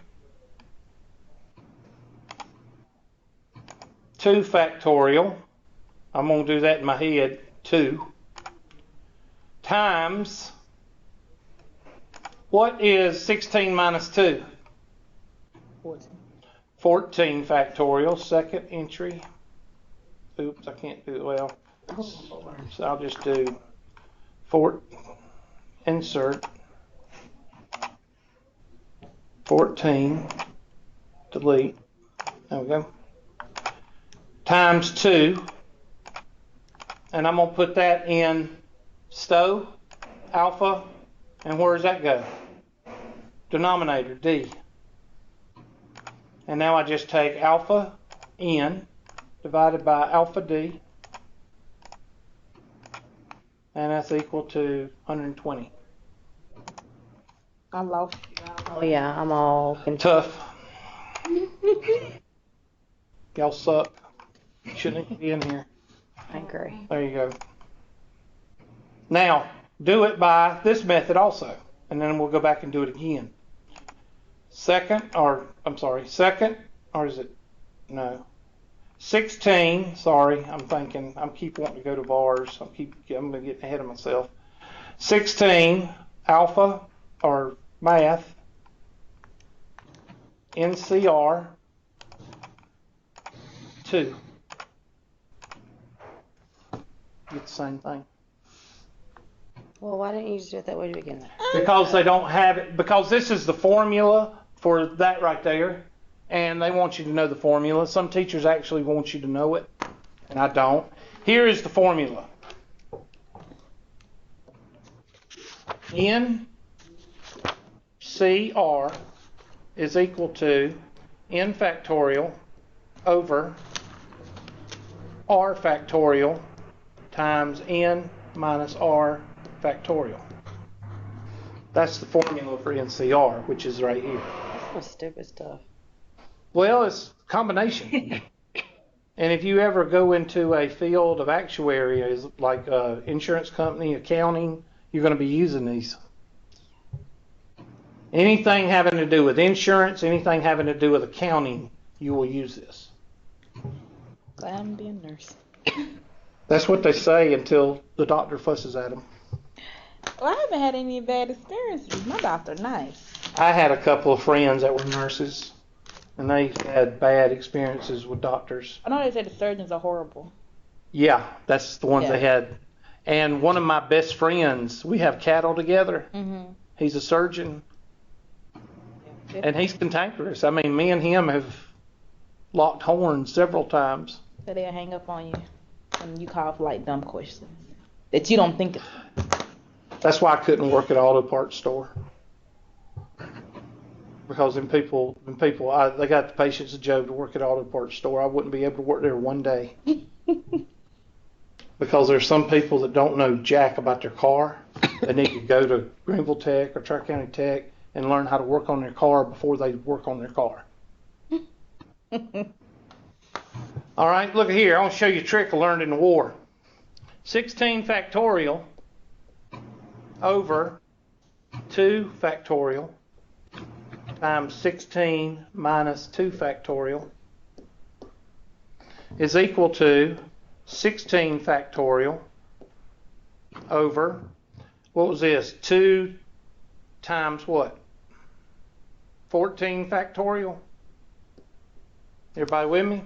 2 factorial, I'm going to do that in my head, 2, times, what is 16 minus 2? 14. 14 factorial, second entry. Oops, I can't do it well. So I'll just do insert 14, delete, there we go, times 2, and I'm going to put that in STO, alpha, and where does that go? Denominator, D. And now I just take alpha N divided by alpha D, and that's equal to 120. I lost. Oh yeah, I'm all Tough. Y'all suck. Shouldn't even be in here. I agree. There you go. Now, do it by this method also, and then we'll go back and do it again. Second, or is it, no. 16, sorry, I keep wanting to go to bars. I'm going to get ahead of myself. 16, alpha, or math, NCR, 2. Get the same thing. Well, why didn't you just do it that way to begin with? Because they don't have it, because this is the formula for that right there, and they want you to know the formula. Some teachers actually want you to know it, and I don't. Here is the formula. NCR is equal to n factorial over r factorial times n minus r factorial. That's the formula for NCR, which is right here. That's stupid stuff. Well, it's a combination. And if you ever go into a field of actuary, like insurance company, accounting, you're going to be using these. Anything having to do with insurance, anything having to do with accounting, you will use this. Glad I'm being a nurse. That's what they say until the doctor fusses at them. Well, I haven't had any bad experiences. My doctor nice. I had a couple of friends that were nurses, and they had bad experiences with doctors. I know they say the surgeons are horrible. Yeah, that's the ones they had. And one of my best friends, we have cattle together. Mm-hmm. He's a surgeon, and he's cantankerous. I mean, me and him have locked horns several times. So they'll hang up on you and you call for like dumb questions that you don't think of. That's why I couldn't work at an auto parts store. Because they got the patience of Job to work at an auto parts store. I wouldn't be able to work there one day. Because there's some people that don't know jack about their car. They need to go to Greenville Tech or Tri-County Tech and learn how to work on their car before they work on their car. All right, look here. I want to show you a trick I learned in the war. 16 factorial over 2 factorial times 16 minus 2 factorial is equal to 16 factorial over, what was this, 2 times what? 14 factorial? Everybody with me?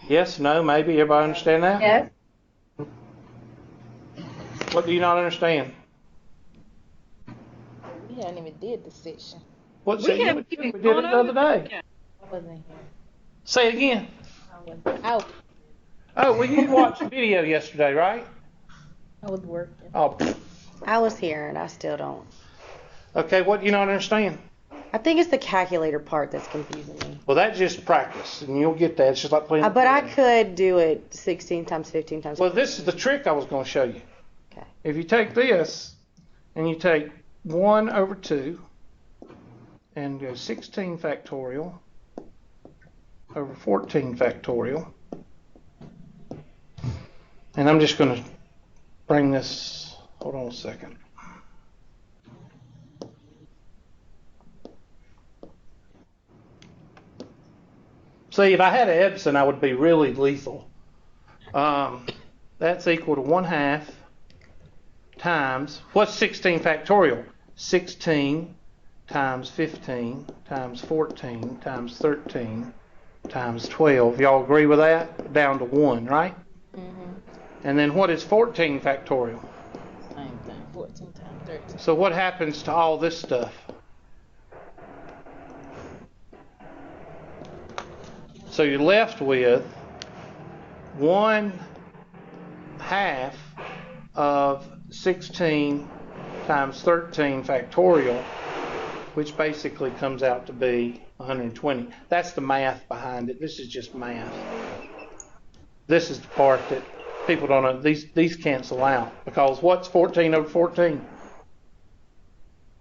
Yes, no, maybe. Everybody understand that? Yes. What do you not understand? We haven't even did this section. What's We it? haven't We even did it gone the over other day. that. I wasn't here. Say it again. I wasn't out. Oh, well, you watched the video yesterday, right? I was working. Oh, pfft. I was here and I still don't. Okay, what do you not understand? I think it's the calculator part that's confusing me. Well, that's just practice, and you'll get that. It's just like playing. But I could do it 16 times 15 times. Well, this is the trick I was going to show you. Okay. If you take this, and you take 1 over 2, and go 16 factorial over 14 factorial, and I'm just going to bring this, hold on a second. See, if I had an Edison, I would be really lethal. That's equal to 1/2 times, what's 16 factorial? 16 times 15 times 14 times 13 times 12. Y'all agree with that? Down to 1, right? Mm-hmm. And then what is 14 factorial? Same thing. 14 times 13. So what happens to all this stuff? So you're left with 1/2 of 16 times 13 factorial, which basically comes out to be 120. That's the math behind it. This is just math. This is the part that people don't know. These cancel out, because what's 14 over 14?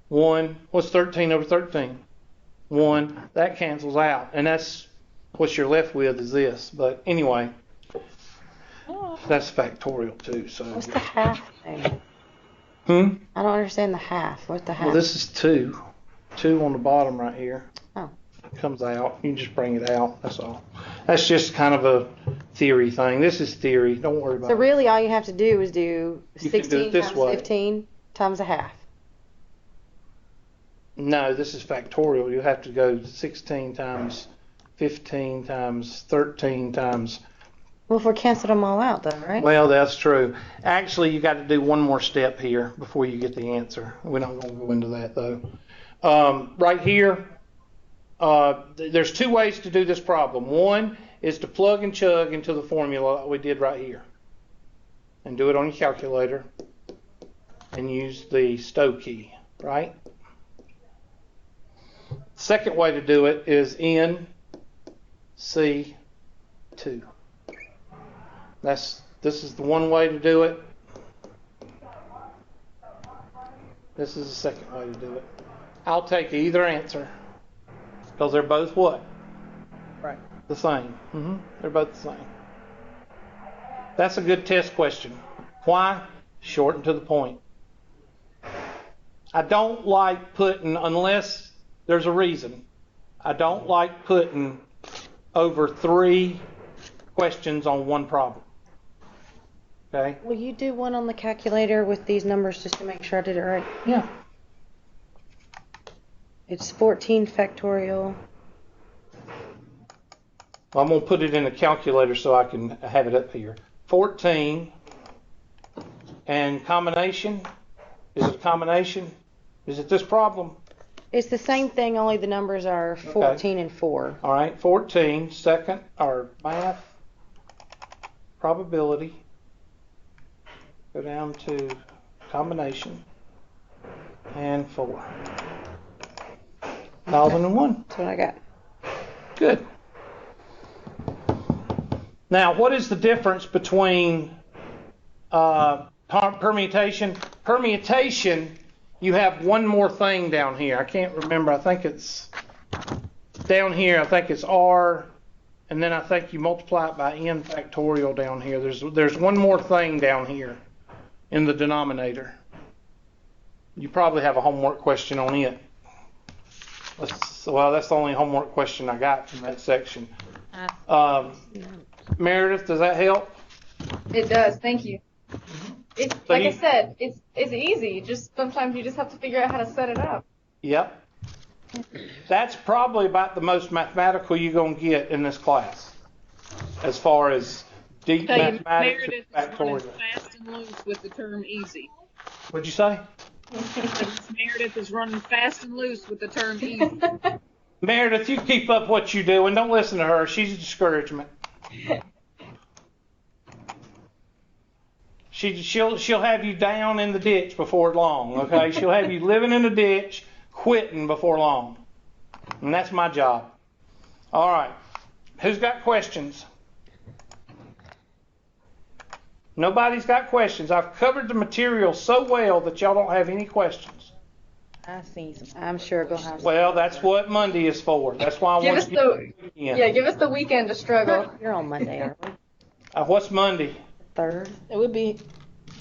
1. What's 13 over 13? 1. That cancels out, and that's what you're left with is this. But anyway, that's factorial too. So What's the half thing? I don't understand the half. What's the half? Well, this is 2. 2 on the bottom right here. Oh. Comes out. You just bring it out. That's all. That's just kind of a theory thing. This is theory. Don't worry about So it. really all you have to do is do You can do 16 it this times way. 15 times a half. No, this is factorial. You have to go 16 times 15 times 13 times. Well, if we canceled them all out though, right? Well, that's true. Actually, you got to do one more step here before you get the answer. We're not going to go into that though. Right here, there's 2 ways to do this problem. One is to plug and chug into the formula like we did right here, and do it on your calculator, and use the stow key, right? Second way to do it is NC2. This is the one way to do it. This is the second way to do it. I'll take either answer, because they're both what? Right. The same. They're both the same. That's a good test question. Why? Short and to the point. I don't like putting, unless there's a reason, I don't like putting over 3 questions on one problem. Okay? Will you do one on the calculator with these numbers just to make sure I did it right? Yeah. It's 14 factorial. Well, I'm going to put it in a calculator so I can have it up here. 14 and combination. Is it a combination? Is it this problem? It's the same thing, only the numbers are 14 and 4. All right, 14, second, or math, probability. Go down to combination, and 4. 1001. That's what I got. Good. Now, what is the difference between permutation? Permutation, you have one more thing down here. I can't remember. I think it's down here. I think it's R, and then I think you multiply it by n factorial down here. There's one more thing down here in the denominator. You probably have a homework question on it. Well, that's the only homework question I got from that section. Meredith, does that help? It does. Thank you. It's So like I said, it's easy. Just sometimes you just have to figure out how to set it up. Yep. That's probably about the most mathematical you're going to get in this class, as far as deep Tell you, mathematics Meredith and is running factorial. fast and loose with the term easy. What'd you say? Meredith is running fast and loose with the term easy. Meredith, you keep up what you do and don't listen to her. She's a discouragement. She'll have you down in the ditch before long, okay? She'll have you living in the ditch, quitting before long. And that's my job. All right. Who's got questions? Nobody's got questions. I've covered the material so well that y'all don't have any questions. I've seen some. I'm sure we'll have some. Well, that's what Monday is for. That's why I Give want us to get yeah, give us the weekend to struggle. You're on Monday, aren't we? What's Monday? 3rd. It would be.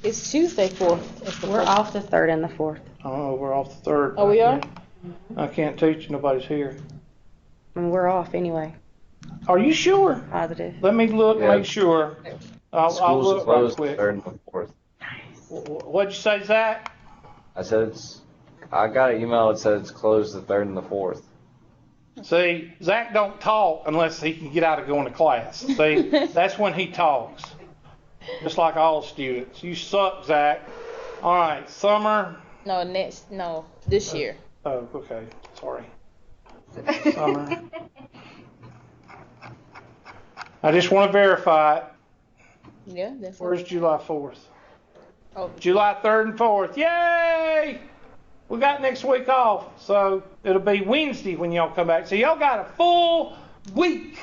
It's Tuesday 4th. It's the We're 4th. off the 3rd and the 4th. Oh, we're off the 3rd. Oh, we are? I can't teach. Nobody's here. And we're off anyway. Are you sure? Positive. Let me look, Yeah. make sure. I'll Schools look right closed quick. 3rd and the 4th. What'd you say, Zach? I said I got an email that said it's closed the 3rd and the 4th. See, Zach don't talk unless he can get out of going to class. See, that's when he talks. Just like all students. You suck, Zach. All right, summer. No, this year. Oh, okay. Sorry. Summer. I just want to verify it. Yeah, that's Where's July 4th? Oh. July 3rd and 4th. Yay! We got next week off, so it'll be Wednesday when y'all come back. So y'all got a full week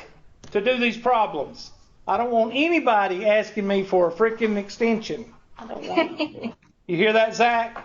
to do these problems. I don't want anybody asking me for a freaking extension. I don't want You hear that, Zach?